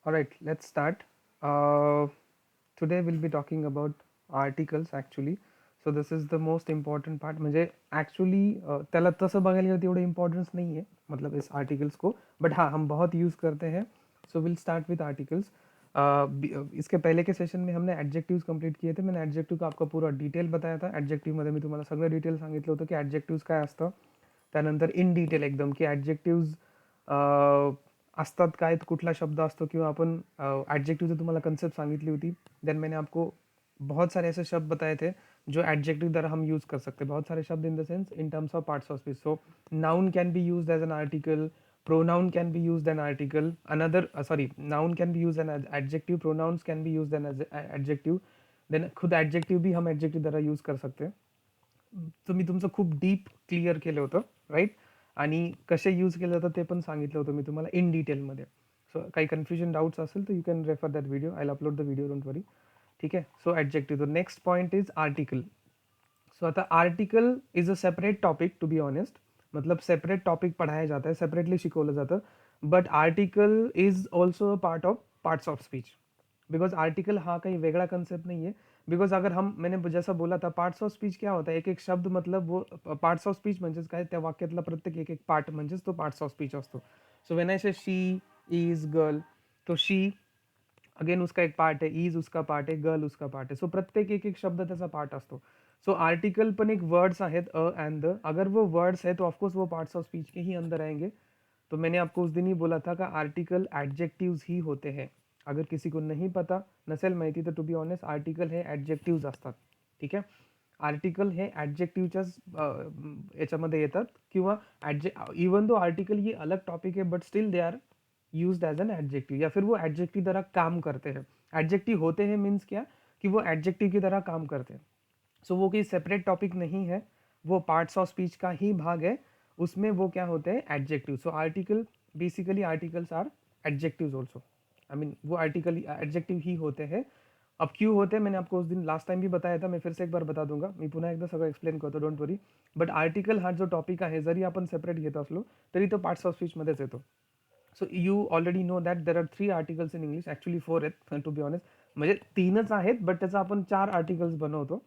All right, let's start. Uh, Today we'll be talking about articles actually. So this is the most important part. म्हणजे actually त्याला तसं बघायला गेलं तर एवढं इम्पॉर्टन्स नहीं है मतलब इस आर्टिकल्स को, बट हाँ हम बहुत यूज़ करते हैं. So will start with articles. इसके पहले के सेशन में हमने ॲडजेक्टिव्स कंप्लीट किए थे. मैंने ॲडजेक्टिव्ह का आपका पूरा डिटेल बताया था. ॲडजेक्टिव्हमध्ये मी तुम्हाला सगळं डिटेल सांगितलं होतं की ॲडजेक्टिव्स काय असतं. त्यानंतर इन डिटेल एकदम की ॲडजेक्टिव्ज असतात काय, कुठला शब्द असतो, किंवा आपण ॲडजेक्टिव्हचं तुम्हाला कन्सेप्ट सांगितली होती. देन मैंने आपको बहुत सारे ऐसे शब्द बताए थे जो एडजेक्टिव द्वारा हम यूज कर सकते हैं. बहुत सारे शब्द in the sense in terms of parts of speech. So noun can be used as an article, pronoun can be used an article, another sorry, noun can be used an adjective, pronouns can be used an adjective. then खुद adjective भी हम adjective द्वारा use कर सकते हैं. तुम्ही तुमचं खूप डीप क्लिअर केलं होतं, राईट. आणि कसे यूज केलं जातं ते पण सांगितलं होतं मी तुम्हाला इन डिटेलमध्ये. सो काही कन्फ्युजन डाऊट्स असेल तर you can refer that video. I upload the video, don't worry. ठीक है. So adjective. The next point is article. So आता article is a separate topic to be honest. मतलब सेपरेट टॉपिक पढ़ाया जाता है, separately शिकवलं जातं. But article is also a part of parts of speech. Because article हा काही वेगळा कंसेप्ट नहीं है. बिकॉज अगर हम, मैंने जैसा बोला था, पार्ट्स ऑफ स्पीच क्या होता है, एक एक शब्द मतलब वो पार्ट्स ऑफ स्पीच म्हणजेच काय, त्या वाक्यातला प्रत्येक एक एक पार्ट म्हणजेच तो पार्ट्स ऑफ स्पीच असतो. सो व्हेन आय से शी इज गर्ल, तो शी अगेन उसका एक पार्ट है, इज उसका पार्ट है, गर्ल उसका पार्ट है. सो प्रत्येक एक एक शब्द त्याचा पार्ट असतो. सो आर्टिकल पण एक वर्ड्स आहेत, अ एंड द. अगर वो वर्ड्स है तो ऑफकोर्स वो पार्ट्स ऑफ स्पीच के ही अंदर आएंगे. तो मैंने आपको उस दिन ही बोला था कि आर्टिकल एडजेक्टिव्स ही होते हैं. अगर किसी को नहीं पता नसेल माहिती तर टू बी ऑनेस्ट आर्टिकल हे ॲडजेक्टिव्ज असतात. ठीक आहे. आर्टिकल हे ॲडजेक्टिव्हच्याच याच्यामध्ये येतात, किंवा इवन दो आर्टिकल ये अलग टॉपिक है but still they are used as an adjective, या फिर वो एडजेक्टिव द्वारा काम करते हैं. एडजेक्टिव होते हैं मीन्स क्या, कि वो एडजेक्टिव की तरह काम करते हैं. सो वो कोई सेपरेट टॉपिक नहीं है, वो पार्ट्स ऑफ स्पीच का ही भाग है. उसमें वो क्या होते हैं, adjective. So article, basically articles are adjectives also. I mean वो आर्टिकल एडजेक्टिव ही होते हैं. अब क्यों होते हैं मैंने आपको उस दिन लास्ट टाइम भी बताया था, मैं फिर से एक बार बता दूंगा. मी पुन्हा एकदा सगळं एक्सप्लेन करतो, डोंट वरी. बट आर्टिकल हा जो टॉपिक आहे, जरी आपण सेपरेट घेत असलो तरी तो पार्ट्स ऑफ स्पीचमध्येच येतो. So you already know that there are 3 articles in English. Actually 4 आहेत टू बी ऑनेस्ट. म्हणजे 3च आहेत, बट त्याचा आपण 4 आर्टिकल्स बनवतो.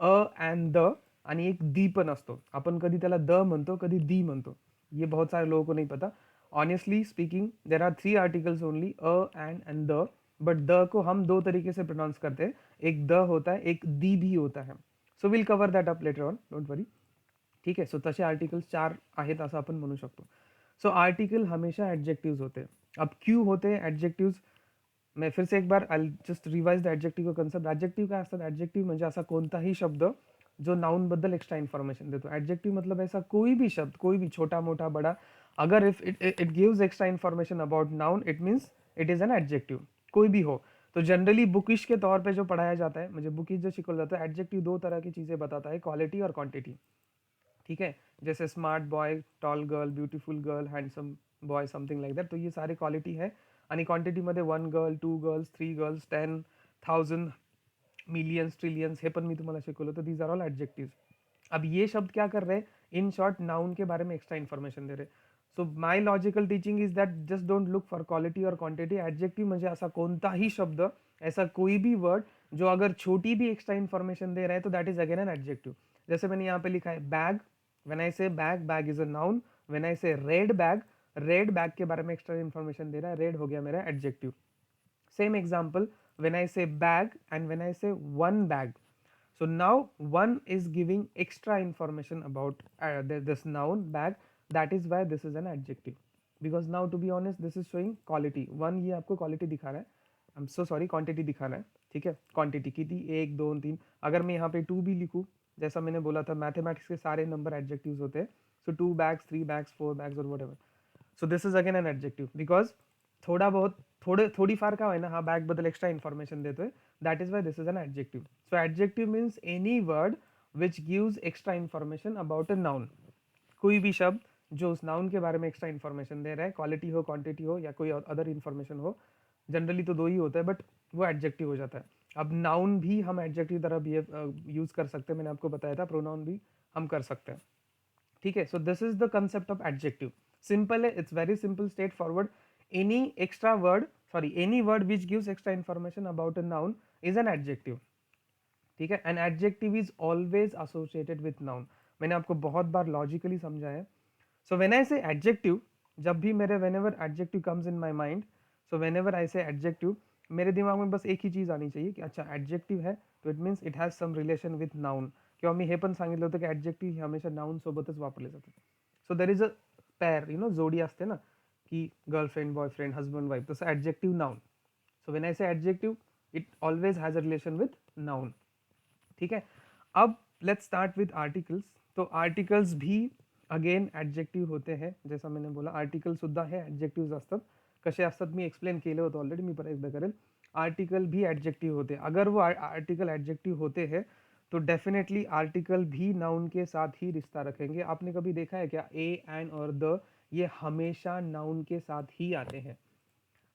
अ अँड द, आणि एक दी पण असतो. आपण कधी त्याला द म्हणतो, कधी दी म्हणतो. ये बहुत सारे लोगों को नहीं पता. Honestly speaking there are 3 articles only, a and the. But the को हम 2 तरीके से प्रोनाउंस करते हैं. एक द होता है, एक दी भी होता है. So will cover that up later on, don't worry. ठीक आहे. सो तसे आर्टिकल्स 4 आहेत असं आपण म्हणू शकतो. सो आर्टिकल हमेशा एडजेक्टिव्स होते हैं. अब क्यों होते हैं एडजेक्टिव्स, मैं फिर से एक बार आई जस्ट रिवाइज द एडजेक्टिव्ह का कन्सेप्ट. एडजेक्टिव्ह काय असतात, एडजेक्टिव्ह म्हणजे असा कोणताही शब्द जो नाउन बद्दल एक्स्ट्रा इन्फॉर्मेशन देतो. एडजेक्टिव्ह मतलब ऐसा कोई भी शब्द, कोई भी छोटा मोटा बड़ा, अगर if it gives extra information about noun, it means it is an adjective. कोई भी हो. तो जनरली बुकिश के तौर पे जो पढ़ाया जाता है, मुझे बुकिश जो शिकवलं जातं, एडजेक्टिव 2 तरह की चीज़ें बताता है, क्वालिटी और क्वांटिटी. ठीक है. जैसे smart boy, tall girl, beautiful girl, handsome boy, something like that. तो ये सारे क्वालिटी है. आणि क्वांटिटीमध्ये 1 girl, 2 girls, 3 girls, 10, 1000, millions, trillions, हे पण मी तुम्हाला शिकवलं होतं. These are all adjectives. अब ये शब्द क्या कर रहे हैं, इन शॉर्ट नाउन के बारे में एक्स्ट्रा इन्फॉर्मेशन दे रहे. So my logical teaching is that just don't look for quality और क्वांटिटी. एडजेक्टिव म्हणजे असा कोणताही शब्द, ऐसा कोई भी वर्ड जो अगर छोटी भी एक्स्ट्रा इन्फॉर्मेशन दे रहा है तो that is again an adjective. जैसे मैंने यहाँ पे लिखा है bag. When I say bag, bag is a noun. When I से रेड बैग, रेड बैग के बारे में एक्स्ट्रा इन्फॉर्मेशन दे रहा है, रेड हो गया मेरा adjective. Same example, when I say bag and when I say one bag. So now one is giving extra information about this noun bag. That is why this is an adjective. Because now to be honest, this is showing quality. One ये आपको quality दिखा रहा है. I'm so sorry, quantity दिखा रहा है. ठीक है. क्वांटिटी कितनी, 1 2 3. अगर मैं यहाँ पे 2 भी लिखूँ, जैसा मैंने बोला था, मैथमेटिक्स के सारे नंबर एडजेक्टिव्स होते हैं. सो 2 bags, 3 bags, 4 bags और whatever. So this is again an adjective. Because थोड़ा बहुत, थोड़ी फार का है ना, हाँ बॅग बद्दल एक्स्ट्रा इन्फॉर्मेशन देतोय. That is why this is an adjective. So adjective means any word which gives extra information about a noun. कोई भी शब्द जो उस नाउन के बारे में एक्स्ट्रा इन्फॉर्मेशन दे रहा है, क्वालिटी हो, क्वांटिटी हो, या कोई अदर इन्फॉर्मेशन हो. जनरली तो 2 ही होता है, बट वो एडजेक्टिव हो जाता है. अब नाउन भी हम एडजेक्टिव तरह बिहेव यूज कर सकते हैं, मैंने आपको बताया था. प्रोनाउन भी हम कर सकते हैं. ठीक है. So this is the concept of adjective. Simple है, it's very simple, straightforward. Any extra word, sorry any word which gives extra information about a noun is an adjective, ठीक है। An adjective is always associated with noun, मैंने आपको बहुत बार logically समझाया है। सो when I say adjective, जब भी मेरे when ever adjective comes in my mind, so when ever I say adjective, मेरे दिमाग में बस एक ही चीज आनी चाहिए कि अच्छा एडजेक्टिव है तो it means it has some relation with noun, किंवा मी हे पण सांगितलं होतं की ऍडजेक्टिव्ह हमेशा नाउन सोबतच वापरले जातात. सो देर इज अ पेअर, जोडी असते ना, की गर्लफ्रेंड बॉयफ्रेंड हस्बंड वाईफ, तसं adjective noun. So when I say adjective it always has a relation with noun, ठीक है. अब लेट्स स्टार्ट विथ आर्टिकल्स. तो आर्टिकल्स भी अगेन ऍडजेक्टिव्ह होते हैं, जैसा मैंने बोला आर्टिकल सुद्धा हे ऍडजेक्टिव्ह असतात. कसे असतात मी एक्सप्लेन केलं होतं ऑलरेडी, मी परत एकदा करेल. आर्टिकल भी एडजेक्टिव होते हैं, अगर वो आर्टिकल एडजेक्टिव होते हैं तो डेफिनेटली आर्टिकल भी नाउन के साथ ही रिश्ता रखेंगे. आपने कभी देखा है क्या ए एंड और द ये हमेशा नाउन के साथ ही आते हैं.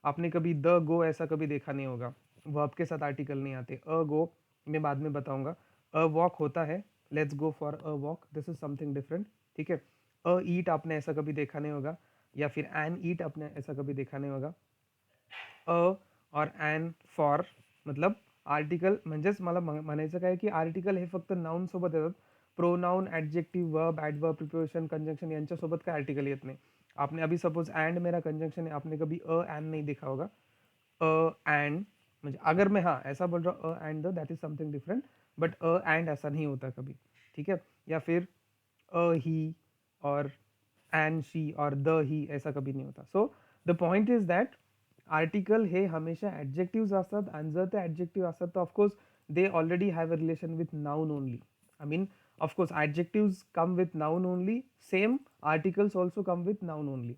आपने कभी द गो ऐसा कभी देखा नहीं होगा, वर्ब के साथ आर्टिकल नहीं आते. अ गो मैं बाद में बताऊंगा. अ वॉक होता है, let's go for a walk, this is something different, ठीक है. अ ईट आपने ऐसा कभी देखा नहीं होगा, या फिर एन ईट आपने ऐसा कभी देखा नहीं होगा. अ और एन फॉर मतलब आर्टिकल, म्हणजेच मला म्हणायचं काय की आर्टिकल हे फक्त नाउन सोबत येतात. Pronoun adjective verb adverb preposition conjunction यांच्यासोबत काय आर्टिकल येत नाही. आपने अभी सपोज एंड मेरा कंजंक्शन है, आपने कभी अ एंड नहीं देखा होगा. एंड म्हणजे अगर मैं हाँ ऐसा बोल रहा हूँ and the, that is something different, but and ऐसा नहीं होता कभी, ठीक है. या फिर ही और एंड शी और द ही ऐसा कभी नहीं होता. So the point is that article हे हमेशा ऍडजेक्टिव्ह असतात, आणि जर ते ऍडजेक्टिव्ह असतात तर of course they already have a relation with noun only. I mean of course adjectives come with noun only, same articles also come with noun only,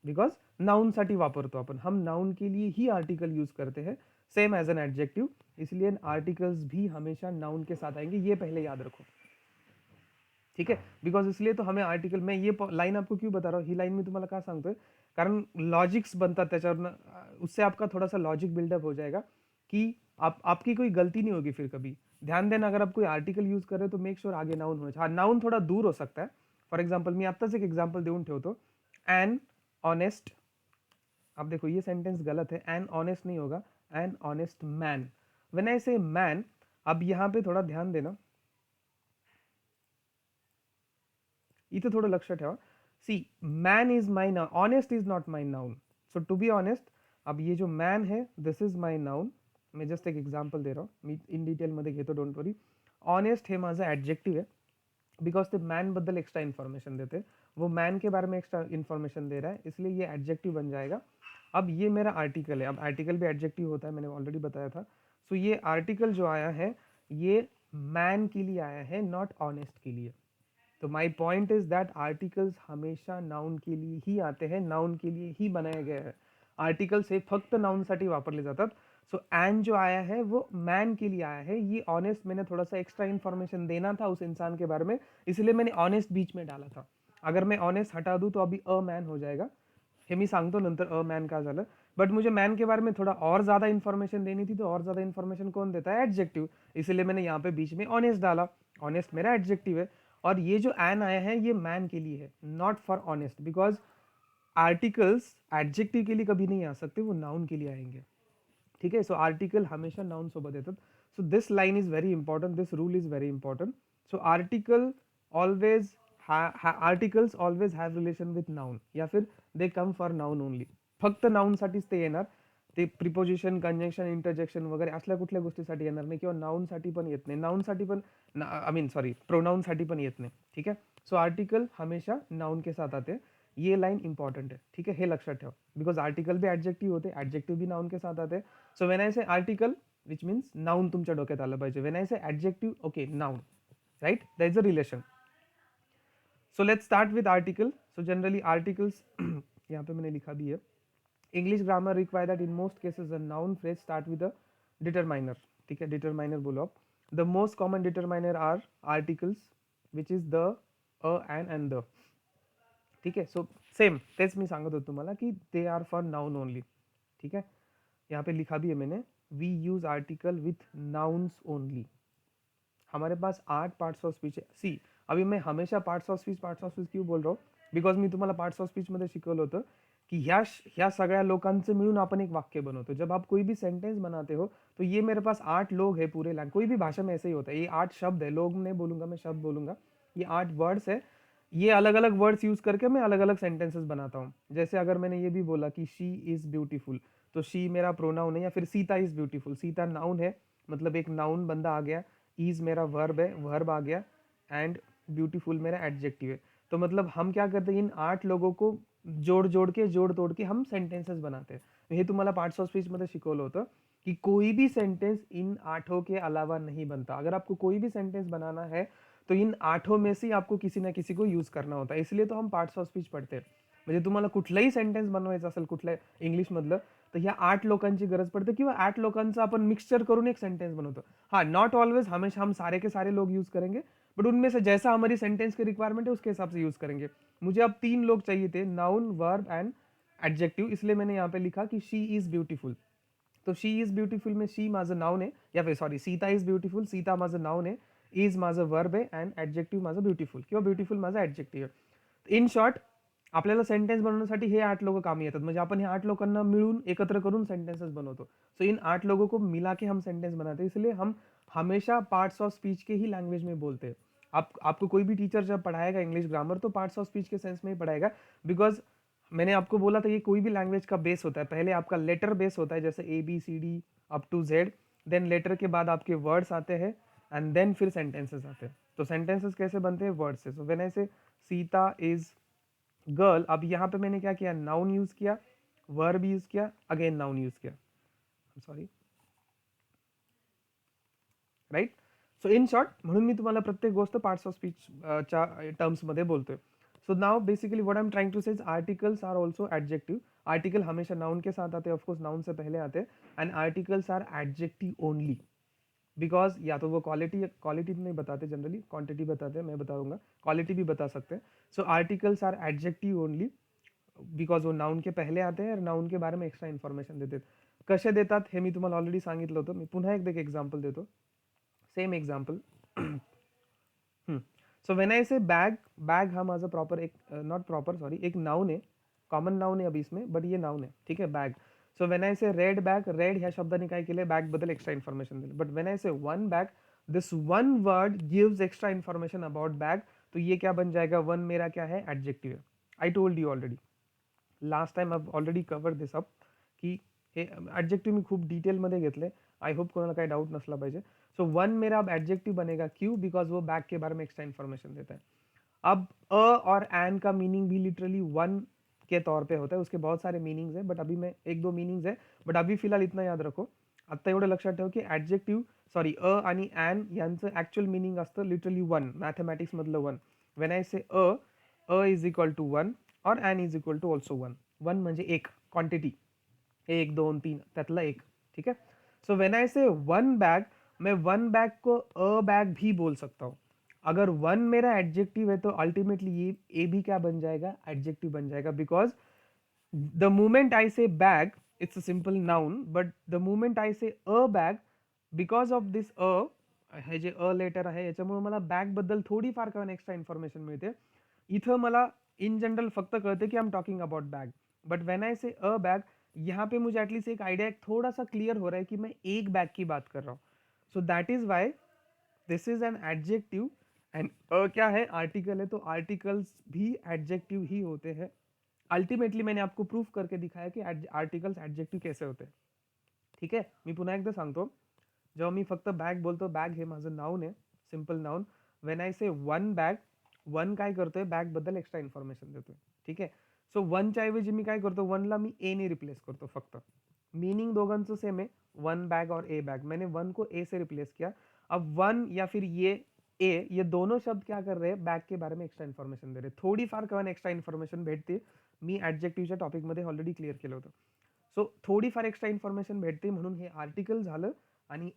because noun साठी वापरतो आपण, हम नाउन के लिए ही आर्टिकल यूज करते हैं सेम एज एन एडजेक्टिव, इसलिए articles भी हमेशा नाउन के साथ आएंगे, ये पहले याद रखो, ठीक है. बिकॉज इसलिए तो हमें आर्टिकल, मैं ये लाइन आपको क्यों बता रहा हूँ, ही लाइन मी तुम्हाला का सांगतोय, कारण लॉजिक्स बनतात त्याच्यावरनं, उससे आपका थोड़ा सा लॉजिक बिल्डअप हो जाएगा कि आपकी कोई गलती नहीं होगी फिर कभी. ध्यान देना, अगर आप कोई आर्टिकल यूज कर रहे हो तो मेक श्योर आगे नाउन होना चाहिए. हाँ, नाउन थोड़ा दूर हो सकता है. फॉर एक्झाम्पल मी आत्ताच एक एक्झाम्पल देऊन ठेवतो. एन ऑनेस्ट, अब देखो ये सेंटेंस गलत है, एन ऑनेस्ट नहीं होगा, N honest man. When I से मैन, अब यहाँ पे थोड़ा ध्यान देना, इथे थोडं लक्ष ठेवा. See, man is my noun, honest is not my noun. So to be honest, अब ये जो मैन है दिस इज माई नाउन. मैं जस्ट एक एग्जाम्पल दे रहा हूँ, मी इन डिटेल मध्ये घेतो, डोंट वरी. ऑनेस्ट हे माझं ऍडजेक्टिव्ह आहे, बिकॉज ते मैन बद्दल एक्स्ट्रा इन्फॉर्मेशन देते, वो मैन के बारे में एक्स्ट्रा इन्फॉर्मेशन दे रहा है, इसलिए ये एडजेक्टिव बन जाएगा. अब ये मेरा आर्टिकल है, अब आर्टिकल भी एडजेक्टिव होता है, मैंने ऑलरेडी बताया था. सो ये आर्टिकल जो आया है ये मैन के लिए आया है, नॉट ऑनेस्ट के लिए. तो my point is that articles हमेशा नाउन के लिए ही आते हैं, नाउन के लिए ही बनाए गए हैं. आर्टिकल्स हे फक्त नाउनसाठी वापरले जातात. सो एन जो आया है वो मैन के लिए आया है. ये ऑनेस्ट मैंने थोड़ा सा एक्स्ट्रा इन्फॉर्मेशन देना था उस इंसान के बारे में, इसलिए मैंने ऑनेस्ट बीच में डाला था. अगर मैं ऑनेस्ट हटा दूं तो अभी अ मैन हो जाएगा, हे मी सांगतो नंतर अ मैन का झालं. बट मुझे मैन के बारे में थोड़ा और ज्यादा इन्फॉर्मेशन देनी थी, तो और ज्यादा इन्फॉर्मेशन कौन देता है, एडजेक्टिव, इसलिए मैंने यहाँ पे बीच में ऑनेस्ट डाला. ऑनेस्ट मेरा एडजेक्टिव है, और ये जो एन आया है ये मैन के लिए है, not for honest, because articles adjective के लिए कभी नहीं आ सकते, वो नाउन के लिए आएंगे, ठीक है. सो आर्टिकल हमेशा नाउन सोबत येतात. So this line is very important, this rule is very important. So article always articles always have relation with noun, या फिर दे कम फॉर नाउन ओनली, फक्त नाउन साठीच ते येणार. ते प्रिपोजिशन कंजंक्शन इंटरजेक्शन वगैरे असल्या कुठल्या गोष्टीसाठी येणार नाही, किंवा नाउन साठी पण येत नाही, नाउन साठी पण, आई मीन सॉरी प्रोनाउन साठी पण येत नाही, ठीक है. सो आर्टिकल हमेशा नाउन के साथ आते हैं, ये लाइन इंपॉर्टेंट है, ठीक है, हे लक्षात ठेवा, बिकॉज आर्टिकल भी एडजेक्टिव होते, एडजेक्टिव भी नाउन के साथ आते हैं. सो व्हेन आई से आर्टिकल विच मीन्स नाउन तुमच्या डोक्यात आलं पाहिजे. When I say adjective okay noun, right, there is a relation. So let's start with article. So generally articles यहाँ पे मैंने लिखा भी है. English grammar require that in most cases a noun phrase start with a determiner, ठीक है, determiner बोलो आप. The most common determiner are articles which is the, a and the, ठीक है. सो सेम तेच मी सांगत होतो तुम्हाला की they are for noun only, ठीक है. यहाँ पे लिखा भी है मैंने, we use article with nouns only. हमारे पास 8 पार्ट्स ऑफ स्पीच है. सी, अभी मैं हमेशा पार्ट्स ऑफ स्पीच क्यों बोल रहा हूँ, बिकॉज मी तुम्हाला पार्ट्स ऑफ स्पीच मध्ये शिकवलं होतं की ह्या सगळ्या लोकांचं मिळून आपण एक वाक्य बनवतो. जब आप कोई भी सेंटेंस बनाते हो, तो ये मेरे पास 8 लोग हैं पूरे लैंग कोई भी भाषा में ऐसे ही होता है। ये 8 शब्द है, लोग नहीं बोलूँगा मैं, शब्द बोलूँगा। ये 8 वर्ड्स है, ये अलग-अलग वर्ड्स यूज़ करके मैं अलग-अलग सेंटेंसेस बनाता हूँ। जैसे अगर मैंने ये भी बोला कि शी इज़ ब्यूटीफुल, तो शी मेरा प्रोनाउन है, या फिर Sita is beautiful, Sita noun है, मतलब एक नाउन बंदा आ गया, इज़ मेरा वर्ब है, वर्ब आ गया, एंड ब्यूटीफुल मेरा एडजेक्टिव है। तो मतलब हम क्या करते हैं, इन 8 लोगों को जोड़-जोड़ के, जोड़-तोड़ के हम सेंटेन्सेस बनाते हैं. हे तुम्हाला पार्ट्स ऑफ स्पीचमध्ये शिकवलं होतं, की कोई भी सेंटेंस इन 8 के अलावा नहीं बनता. अगर आपको कोई भी सेंटेंस बनाना है, तो इन 8 में से आपको किसी ना किसी को यूज़ करना होता है. इसलिए तो हम पार्ट्स ऑफ स्पीच पढ़ते हैं. म्हणजे तुम्हाला कुठलंही सेंटेन्स बनवायचं असेल कुठल्या इंग्लिशमधलं, तर ह्या 8 लोकांची गरज पडते किंवा 8 लोकांचं आपण मिक्सचर करून एक सेंटेंस बनवतो. हाँ, नॉट ऑलवेज हमेशा हम सारे के सारे लोग यूज़ करेंगे, बट उनमें से जैसा हमारी सेंटेंस की रिक्वायरमेंट है उसके हिसाब से यूज़ करेंगे. मुझे अब 3 लोग चाहिए थे, नाउन, वर्ब एंड एडजेक्टिव, इसलिए मैंने यहाँ पे लिखा कि शी इज़ ब्यूटीफुल. तो शी इज़ ब्यूटीफुल में शी माझं नाउन आहे, या फिर sorry, Sita is beautiful, Sita माझं नाउन आहे, इज माझं वर्ब आहे, अँड ॲडजेक्टिव्ह माझं ब्यूटीफुल किंवा ब्यूटीफुल माझं ॲडजेक्टिव्ह आहे. इन शॉर्ट, आपल्याला सेंटेन्स बनवण्यासाठी हे 8 लोक कामी येतात. म्हणजे आपण हे 8 लोकांना मिळून एकत्र करून सेंटेंसेस बनवतो. सो इन 8 लोगों को मिला के हम सेंटेंस बनाते हैं, इसलिए हम हमेशा पार्ट्स ऑफ स्पीच के ही लैंग्वेज में बोलते हैं. आपको कोई भी टीचर जब पढ़ाएगा इंग्लिश ग्रामर, तो पार्ट्स ऑफ स्पीच के सेंस में ही पढ़ाएगा. बिकॉज मैंने आपको बोला था ये कोई भी लैंग्वेज का बेस होता है. पहले आपका लेटर बेस होता है, जैसे A B C D up to Z, then letter के बाद आपके वर्ड्स आते हैं, एंड देन फिर सेंटेंसेस आते हैं. तो सेंटेंसेस कैसे बनते हैं? वर्ड से. सो व्हेन आई से सीता इज गर्ल, अब यहाँ पे मैंने क्या किया, नाउन यूज किया, वर्ब यूज किया, अगेन नाउन यूज किया, sorry, right. So in short, म्हणून मी तुम्हाला प्रत्येक गोष्ट पार्ट्स ऑफ स्पीच च्या टर्म्समध्ये बोलतोय. So now basically what I am trying to say, articles are also adjective. Article हमेशा नाउन के साथ आते हैं, ऑफकोर्स नाउन से पहले आते हैं, and articles are adjective only. Because या तो वो क्वालिटी क्वालिटी नहीं बताते, जनरली क्वांटिटी बताते हैं, मैं बताऊंगा, क्वालिटी भी बता सकते हैं. So articles are adjective only, because वो नाउन के पहले आते हैं और नाउन के बारे में एक्स्ट्रा इन्फॉर्मेशन देते आहेत. कसे देतात हे मी तुम्हाला ऑलरेडी सांगितलं होतं. मी पुन्हा एकदा एक एक्झाम्पल देतो, same example. So when I say bag, bag हा माझा प्रॉपर एक, नॉट प्रॉपर सॉरी, एक नाउन है, कॉमन नाउन है अभी इसमें, बट ये नाउन है, ठीक है, बैग. सो व्हेन आई से रेड बैग, रेड ह्या शब्दाने काय केले, बॅग बद्दल एक्स्ट्रा इन्फॉर्मेशन दिले. बट व्हेन आई से one bag, this one word gives extra information about bag. तो ये क्या बन जाएगा, वन मेरा क्या है, एडजेक्टिव है. I told you already last time, I already cover this up, की हे ॲडजेक्टिव्ह मी खूप डिटेलमध्ये घेतले. आई होप कोणाला काही डाउट नसला पाहिजे. सो वन मेरा अब एडजेक्टिव बनेगा, क्यों? बिकॉज वो बैग के बारे में एक्स्ट्रा इन्फॉर्मेशन देता है. अब अ और एन का मीनिंग भी लिटरली वन के तौर पे होता है. उसके बहुत सारे मीनिंग्स है, बट अभी मैं एक दो मीनिंग्स है, बट अभी फिलहाल इतना याद रखो. आत्ता एवढं लक्षात ठेव की ॲडजेक्टिव्ह, सॉरी, अ आणि एन यांचं ॲक्च्युअल मीनिंग असतं लिटरली वन, मॅथमॅटिक्स मधलं one. When I say a is equal to one, और an is equal to also one. One म्हणजे एक, क्वांटिटी, एक दोन तीन त्यातला एक, ठीक है. सो व्हेन आई से वन बैग, मैं वन बैग को अ बैग भी बोल सकता हूँ. अगर वन मेरा एडजेक्टिव है, तो अल्टीमेटली ये ए भी क्या बन जाएगा, एडजेक्टिव बन जाएगा. Because the moment I say bag, it's a simple noun, but the moment I say a bag, because of this हे जे अ लेटर आहे याच्यामुळे मला बॅग बद्दल थोडीफार काय एक्स्ट्रा इन्फॉर्मेशन मिळते. इथं मला इन जनरल फक्त कळते कि I am talking about bag. But when I say a bag, यहाँ पे मुझे एटलीस्ट एक आइडिया थोड़ा सा क्लियर हो रहा है कि मैं एक बैग की बात कर रहा हूँ. So that is why this is an adjective, and क्या है, आर्टिकल है, तो आर्टिकल्स भी एडजेक्टिव ही होते हैं. अल्टिमेटली मैंने आपको प्रूफ करके दिखाया कि आर्टिकल्स एडजेक्टिव कैसे होते हैं. ठीक आहे, मी पुन्हा एकदा सांगतो. जेव्हा मी फक्त बॅग बोलतो, बॅग हे माझं नाउन आहे, सिंपल नाउन. व्हेन आय से वन बॅग, वन काय करतोय, बॅग बद्दल एक्स्ट्रा इन्फॉर्मेशन देतोय, ठीक आहे. सो वनच्या ऐवजी मी काय करतो, वनला मी ए ने रिप्लेस करतो फक्त. मीनिंग दोघांचं सेम आहे, वन बैग और ए बैग. मैंने वन को ए से रिप्लेस किया. अब वन या फिर ये ए, ये दोनों शब्द क्या कर रहे हैं, बैग के बारे में एक्स्ट्रा इन्फॉर्मेशन दे रहे. थोडीफार कवन एक्स्ट्रा इन्फॉर्मेशन भेटते, मी ॲडजेक्टिव्हच्या टॉपिकमध्ये ऑलरेडी क्लिअर केलं होतं. सो थोडीफार एक्स्ट्रा इन्फॉर्मेशन भेटते म्हणून हे आर्टिकल झालं, आणि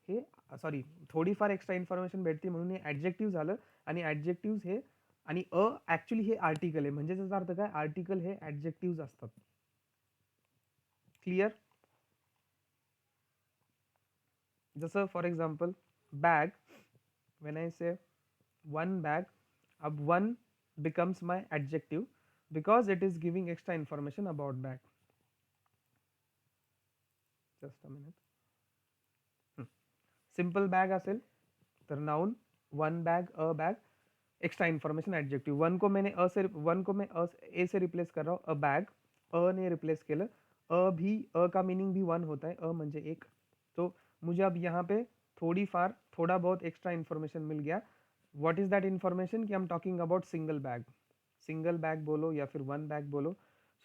हे, सॉरी, थोडीफार एक्स्ट्रा इन्फॉर्मेशन भेटते म्हणून हे ॲडजेक्टिव्ह झालं, आणि ॲडजेक्टिव्ह हे, आणि ॲक्च्युली हे आर्टिकल आहे. म्हणजे त्याचा अर्थ काय, आर्टिकल हे ॲडजेक्टिव्ह असतात. क्लिअर? जैसे for example bag, when I से वन बैग, अब one becomes my adjective. because it is giving extra information about bag. Just a minute. Simple bag असेल तर नाउन, वन बैग, अ bag, extra information adjective. One को मैं ए से replace कर रहा हूँ, अ बैग, अ ने रिप्लेस केलं. अ का मीनिंग भी वन होता है, अ म्हणजे एक. तो मुझे अब यहाँ पे थोड़ा बहुत एक्स्ट्रा इन्फॉर्मेशन मिल गया. व्हाट इज दैट इन्फॉर्मेशन कि I am talking about single bag बोलो या फिर वन बैग बोलो.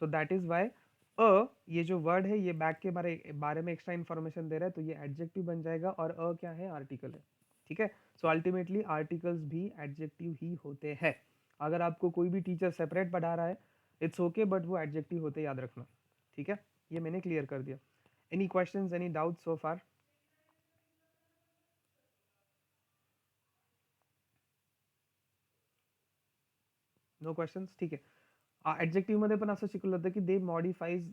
सो दैट इज वाई ये जो वर्ड है ये बैग के बारे में एक्स्ट्रा इन्फॉर्मेशन दे रहा है, तो ये एडजेक्टिव बन जाएगा. और क्या है, आर्टिकल है. ठीक है. सो अल्टीमेटली आर्टिकल्स भी एडजेक्टिव ही होते हैं. अगर आपको कोई भी टीचर सेपरेट पढ़ा रहा है, इट्स ओके, बट वो एडजेक्टिव होते, याद रखना. ठीक है, ये मैंने क्लियर कर दिया. Any questions, any doubt so far? No questions. ठीक आहे. ऍडजेक्टिव्ह मध्ये पण असं शिकवलं होतं की they modifies,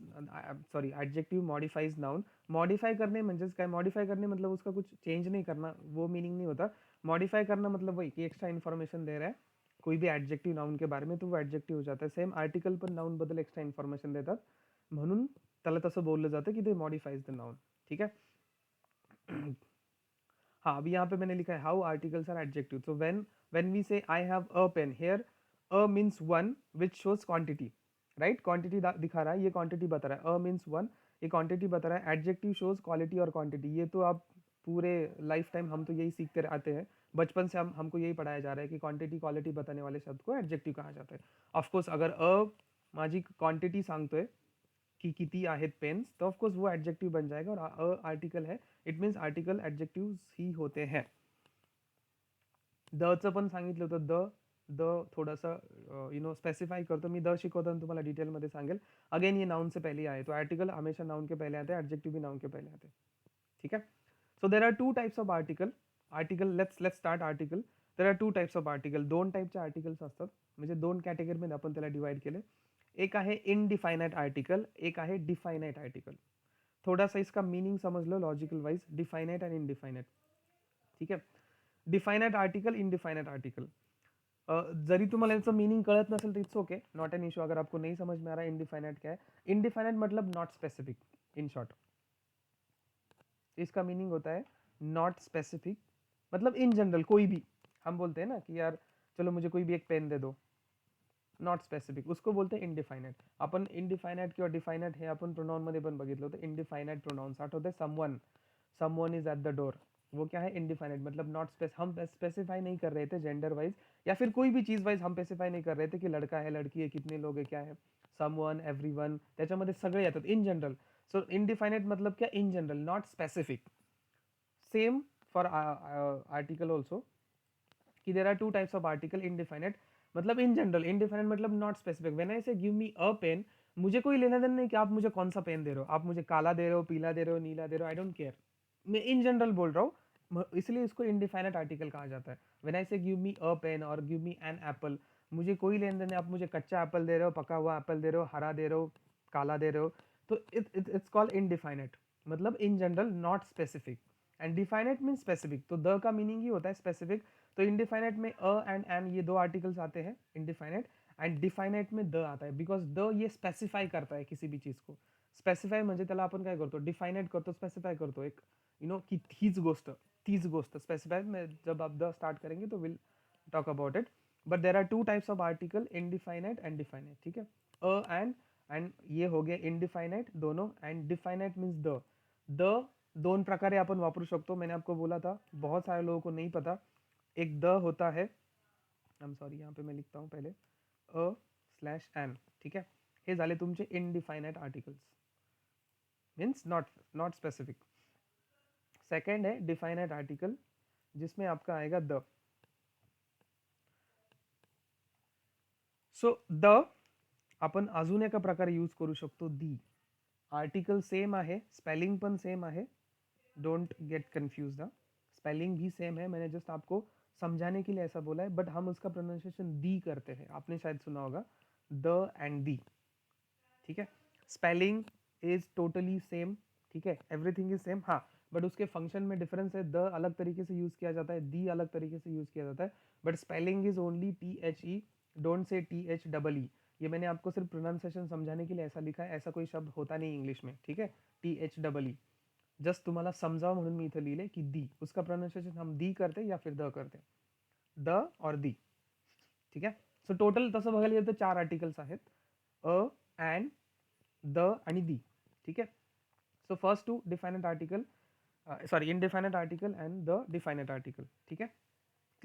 sorry, adjective modifies noun. Modify करने म्हणजेच काय, मॉडिफाई करने मतलब उसका कुछ चेंज नहीं करना, वो मीनिंग नहीं होता. मॉडिफाई करना मतलब वही कि एक्स्ट्रा इन्फॉर्मेशन दे रहा है कोई भी एडजेक्टिव नाउन के बारे में, तो वो एडजेक्टिव हो जाता है. सेम आर्टिकल पण नाउन बद्दल एक्स्ट्रा इन्फॉर्मेशन देतात, म्हणून त्याला तसं बोललं जातं की दे मॉडिफाइज द नाउन. ठीक है. हाँ, अभी यहाँ पे मैंने लिखा है how articles are adjective. So when we say I have a pen, here a means one which shows quantity. Right, quantity दिखा रहा है, ये क्वांटिटी बता रहा है. अ मीन्स वन, ये क्वांटिटी बता रहा है. एडजेक्टिव शोज क्वालिटी और क्वांटिटी. ये तो आप पूरे लाइफ टाइम हम तो यही सीखते आते हैं. बचपन से हमको यही पढ़ाया जा रहा है कि क्वांटिटी क्वालिटी बताने वाले शब्द को एडजेक्टिव कहा जाता है. ऑफकोर्स अगर माझी क्वांटिटी सांगतोय की किती आहेत पेन्स, तो ऑफकोर्स वो एडजेक्टिव बन जाएगा. और आर्टिकल है, इट मीन्स आर्टिकल एडजेक्टिव्स ही होते हैं. दचं पण सांगितलं होतं. द थोडासा स्पेसिफाई करतो मी. द शिकवताना तुम्हाला डिटेलमध्ये सांगेल. अगेन ये नाउन से पहले आए, तो आर्टिकल हमेशा नाउन के पहले आते हैं, एडजेक्टिव भी नाउन के पहले आते हैं. ठीक है. So there are two types of article. Let's start article. There are two types of article. दोन टाईपचे आर्टिकल्स असतात, म्हणजे दोन कॅटेगरीमध्ये आपण त्याला डिवाइड केले. एक आहे इनडिफाइनाइट आर्टिकल, एक आहे डिफाइनाइट आर्टिकल. थोड़ा सा इसका मीनिंग समझ लो logical wise, definite and indefinite. ठीक है. Definite article, indefinite article. जरी तुम्हाला याचं मीनिंग कळत नसेल तर it's okay, not an issue. अगर आपको नहीं समझ में आ रहा है इनडिफाइनाइट क्या है, इनडिफाइनाइट मतलब नॉट स्पेसिफिक, इन शॉर्ट. इसका मीनिंग होता है नॉट स्पेसिफिक, मतलब इन जनरल कोई भी. हम बोलते हैं ना कि यार चलो मुझे कोई भी एक पेन दे दो, नॉट स्पेसिफिक, उसको बोलते हैं इनडिफाइनाइट. आपण इनडिफाइनाइट किंवा डिफाइनाइट हे आपण प्रोनाउन मध्ये पण बघितलं होतं. इनडिफाइनाइट प्रोनाउन्स आठवते, someone is at the door. वो क्या है, इनडिफाइनाइट, मतलब हम स्पेसिफाई नहीं कर रहे थे जेंडर वाइज या फिर कोई भी चीज वाइज हम स्पेसिफाई नहीं कर रहे थे कि लड़का है, लड़की है, कितने लोग है, क्या है. समवन, एव्हरीवन, त्याच्यामध्ये सगळे येतात इन जनरल. सो इनडिफाइनाइट मतलब क्या, in general, not specific. Same for article also, कि there are two types of article. Indefinite मतलब इन जनरल, इनडिफाइनाइट मतलब not specific. When I say give me a pen, मुझे कोई लेना देना नहीं कि आप मुझे कौन सा पेन दे रहे हो, आप मुझे काला दे रहे हो, पीला दे रहे हो, नीला दे रहे हो, आई डोंट केयर. मैं इन जनरल बोल रहा हूँ, इसलिए इसको इनडिफाइनाइट आर्टिकल कहा जाता है. When I say give me a pen और गिव मी एन एप्पल, मुझे कोई लेन देन, आप मुझे कच्चा एप्पल दे रहे हो, पका हुआ एप्पल दे रहे हो, हरा दे रहे हो, काला दे रहे हो, तो इट्स कॉल्ड इनडिफाइनाइट. मतलब in general, not specific. And definite mean specific, तो द का मीनिंग ही होता है स्पेसिफिक. तो इनडिफाइनाइट में अ एंड एन ये दो आर्टिकल्स आते हैं, इनडिफाइनाइट. एंड डिफाइनाइट में द आता है, बिकॉज द ये स्पेसिफाई करता है किसी भी चीज को. स्पेसिफाई म्हणजे त्याला आपण काय करतो, डिफाइनाइट करतो, स्पेसिफाई करतो. एक की तीच गोष्ट स्पेसिफाई में जब आप द स्टार्ट करेंगे तो will talk about it. But there are two types of article, indefinite and definite. ठीक है. एंड ये हो गया इनडिफाइनाइट दोनों. एंड डिफाइनाइट मीन्स द दोन प्रकारे आपण वापरू शकतो. मैंने आपको बोला था, बहुत सारे लोगों को नहीं पता. एक द होता है, आई एम सॉरी, यहाँ पे मैं लिखता हूँ पहले अ स्लॅश एन. ठीक है. हे झाले तुमचे indefinite articles, means not specific. Second है डिफाइनाइट आर्टिकल, जिसमें आपका आएगा द. सो द आपण अजून एका प्रकारे यूज करू शकतो, दी. आर्टिकल सेम आहे, स्पेलिंग पण सेम आहे, डोंट गेट कंफ्यूज. स्पेलिंग भी सेम है, मैंने जस्ट आपको समझाने के लिए ऐसा बोला है, बट हम उसका प्रोनाउंसिएशन दी करते हैं. आपने शायद सुना होगा द एंड दी. ठीक है. Spelling is totally same. ठीक है, एवरीथिंग इज सेम. हाँ, बट उसके फंक्शन में डिफरेंस है. द अलग तरीके से यूज किया जाता है, दी अलग तरीके से यूज किया जाता है. But spelling is only THE, don't say THEE. ये मैंने आपको सिर्फ प्रोनाउंसिएशन समझाने के लिए ऐसा लिखा है, ऐसा कोई शब्द होता नहीं इंग्लिश में, ठीक है, THEE, जस्ट तुम्हाला समजावं म्हणून मी इथं लिहिले की दी, उसका प्रोनाउंसिएशन हम दी करते या फिर द करते, द और दी, ठीक आहे. सो टोटल तसं बघायला गेलं तर 4 आर्टिकल्स आहेत, अ, अँड, द आणि दी, ठीक आहे. So first two definite article, sorry indefinite article and the definite article, ठीक आहे.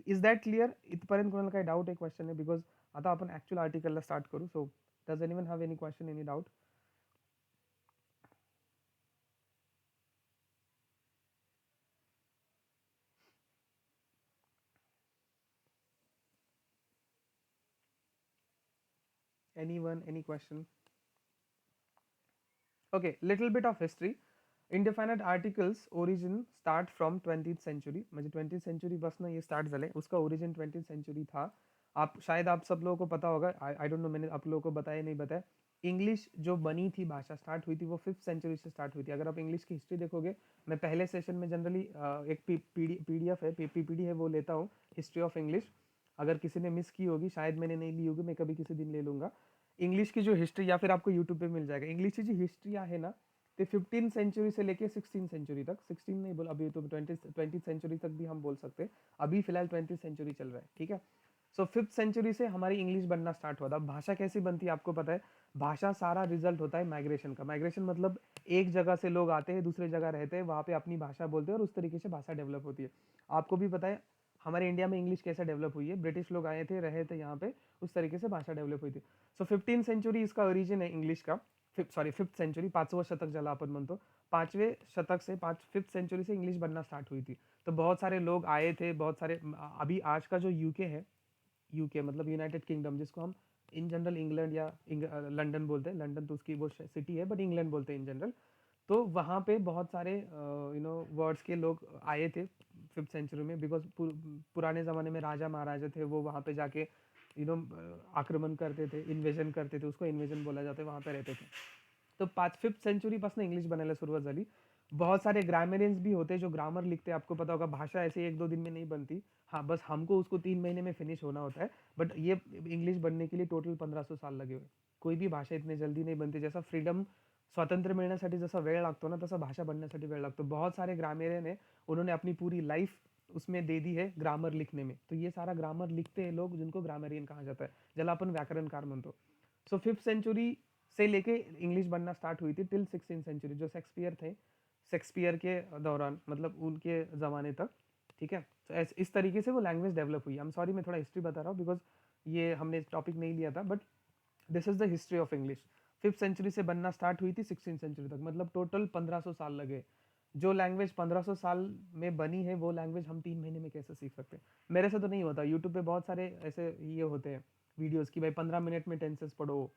Is that clear? इथपर्यंत कोणाला काही डाऊट आहे, क्वेश्चन आहे? बिकॉज आता आपण ॲक्च्युअल आर्टिकलला स्टार्ट करू. So does anyone have any question, any doubt? Anyone, any question? Okay, little bit of history. Indefinite articles origin start from 20th century, म्हणजे 20th century पासून ये स्टार्ट झाले. उसका ओरिजिन 20th century था. आप शायद आप सब लोगों को पता होगा, आई डोंट नो मैंने आप लोगों को बताया नहीं बताया, इंग्लिश जो बनी थी, भाषा स्टार्ट हुई थी, वो 5th सेंचुरी से स्टार्ट हुई थी. अगर आप इंग्लिश की हिस्ट्री देखोगे, मैं पहले सेशन में जनरली एक PDF है, PPT है, वो लेता हूँ, हिस्ट्री ऑफ इंग्लिश. अगर किसी ने मिस की होगी, शायद मैंने नहीं ली होगी, मैं कभी किसी दिन ले लूँगा. इंग्लिश की जो हिस्ट्री, या फिर आपको यूट्यूब पे मिल जाएगा, इंग्लिश की जो हिस्ट्री है ना, ते 15 सेंचुरी से लेके 16 सेंचुरी तक, 16 नहीं बोल, अभी तो 20 सेंचुरी तक भी हम बोल सकते हैं. अभी फिलहाल 20 सेंचुरी चल रहा है, ठीक है. सो 5th सेंचुरी से हमारी इंग्लिश बनना स्टार्ट हुआ था. भाषा कैसी बनती है आपको पता है? भाषा सारा रिजल्ट होता है माइग्रेशन का. माइग्रेशन मतलब एक जगह से लोग आते हैं, दूसरी जगह रहते हैं, वहाँ पे अपनी भाषा बोलते हैं और उस तरीके से भाषा डेवलप होती है. आपको भी पता है हमारे इंडिया में इंग्लिश कैसे डेवलप हुई है, ब्रिटिश लोग आए थे, रहे थे यहाँ पे, उस तरीके से भाषा डेवलप हुई थी. सो 15 सेंचुरी इसका ओरिजिन है इंग्लिश का. सॉरी 5th सेंचुरी, 5वें शतक ज्याला आपण म्हणतो, 5वें शतक से 5th सेंचुरी से इंग्लिश बनना स्टार्ट हुई थी. तो बहुत सारे लोग आए थे, बहुत सारे. अभी आज का जो यूके है, यूके मतलब यूनाइटेड किंगडम, जिसको हम इन जनरल इंग्लैंड या लंदन बोलते हैं, लंदन तो उसकी वो सिटी है, बट इंग्लैंड बोलते हैं इन जनरल. तो वहाँ पे बहुत सारे वर्ड्स के लोग आए थे 5th सेंचुरी में, बिकॉज पुराने ज़माने में राजा महाराजा थे, वो वहाँ पे जाके आक्रमण करते थे, इन्वेजन करते थे, उसको इन्वेजन बोला जाता है, वहाँ पे रहते थे. तो 5th सेंचुरी पासून इंग्लिश बनायला सुरुवात झाली. बहुत सारे ग्रामरियंस भी होते हैं जो ग्रामर लिखते हैं, आपको पता होगा, भाषा ऐसे 1-2 दिन में नहीं बनती. हाँ, बस हमको उसको 3 महीने में फिनिश होना होता है, बट ये इंग्लिश बनने के लिए टोटल 1500 साल लगे हुए. कोई भी भाषा इतनी जल्दी नहीं बनती. जैसा फ्रीडम, स्वातंत्र्य मिळण्यासाठी जसा वेळ लागतो ना, तसा भाषा बनण्यासाठी वेळ लागतो. बहुत सारे ग्रामरियन है, उन्होंने अपनी पूरी लाइफ उसमें दे दी है ग्रामर लिखने में. तो ये सारा ग्रामर लिखते हैं लोग, जिनको ग्रामरियन कहा जाता है, ज्याला आपण व्याकरणकार म्हणतो. सो 5th सेंचुरी से लेके इंग्लिश बनना स्टार्ट हुई थी टिल 16 सेंचुरी. जो शेक्सपियर थे, शेक्सपियर के दौरान, मतलब उनके ज़माने तक, ठीक है. तो इस तरीके से वो लैंग्वेज डेवलप हुई. आई एम सॉरी, मैं थोड़ा हिस्ट्री बता रहा हूँ, बिकॉज ये हमने टॉपिक नहीं लिया था, but this is the history of English. 5th century से बनना स्टार्ट हुई थी 16 सेंचुरी तक, मतलब टोटल 1500 साल लगे. जो लैंग्वेज 1500 साल में बनी है, वो लैंग्वेज हम 3 महीने में कैसे सीख सकते हैं? मेरे से तो नहीं होता. यूट्यूब पे बहुत सारे ऐसे ये होते हैं वीडियोस की भाई 15 मिनट में टेंसेस पढ़ो,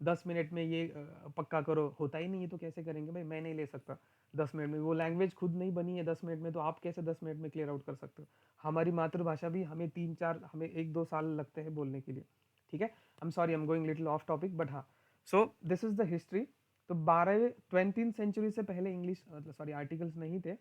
10 मिनट में ये पक्का करो. होता ही नहीं है तो कैसे करेंगे भाई? मैं नहीं ले सकता 10 मिनट में. वो लैंग्वेज खुद नहीं बनी है 10 मिनट में, तो आप कैसे 10 मिनट में क्लियर आउट कर सकते हो? हमारी मातृभाषा भी हमें 3-4, हमें 1-2 साल लगते हैं बोलने के लिए, ठीक है. I am sorry, I am going little off topic, but हाँ. So this is the history. तो 20th सेंचुरी से पहले इंग्लिश, मतलब सॉरी, आर्टिकल्स नहीं थे,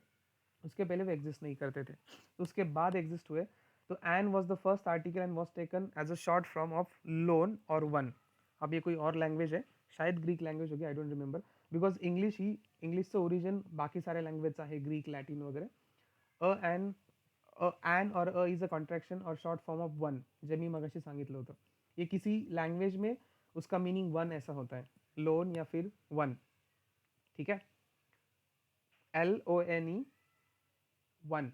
उसके पहले वो एग्जिस्ट नहीं करते थे. तो उसके बाद एग्जिस्ट हुए. तो an was the first article and was taken as a short form of loan और वन. अब ये कोई और लैंग्वेज है, शायद ग्रीक लैंग्वेज होगी, I don't remember, because English से ओरिजिन बाकी सारे लँग्वेज आहे, ग्रीक, लॅटिन वगैरे. एन और अ इज अ कॉन्ट्रॅक्शन और शॉर्ट फॉर्म ऑफ वन, जे मी मगाशी सांगितलं होतं. ये किसी लैंग्वेज में उसका मीनिंग वन ऐसा होता है, लोन या फिर वन, ठीक है. LONE, वन,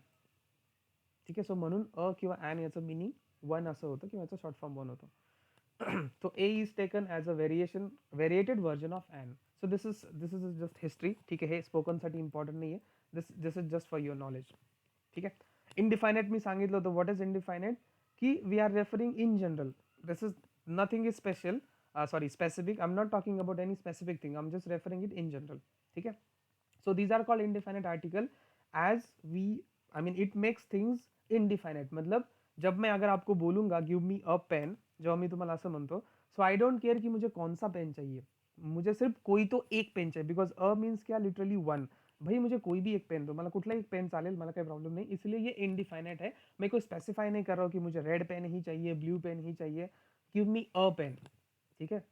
ठीक आहे. सो म्हणून अ किंवा ॲन याचं मिनिंग वन असं होतं, किंवा याचं शॉर्ट फॉर्म वन होतं. तो a is taken as a variated version of an. So this is just history, ठीक आहे. हे स्पोकनसाठी इम्पॉर्टंट नाही आहे. This is just for your knowledge, ठीक आहे. इनडिफायनेट मी सांगितलं होतं. What is indefinite? की we are referring in general. This is nothing is special, sorry specific. I am not talking about any specific thing, I am just referring it in general, ठीक है. So these are called indefinite article. as we I mean it makes things indefinite. मतलब जब मैं अगर आपको बोलूंगा give me a pen, जेव्हा मी तुम्हाला असं म्हणतो, सो आई डोंट केअर की मुझे कौन सा पेन चाहिए, मुझे सिर्फ कोई तो एक पेन चाहिए. बिकॉज अ मीन्स क्या, लिटरली वन. भाई मुझे कोई भी एक पेन दो, मला कुठलाही एक पेन चालेल, मला काही प्रॉब्लम नहीं. इसलिए ये इनडिफाइनेट है. मैं कोई स्पेसिफाई नहीं कर रहा हूँ कि मुझे रेड पेन ही चाहिए, ब्लू पेन ही चाहिए. गिव मी अ पेन, ठीक है।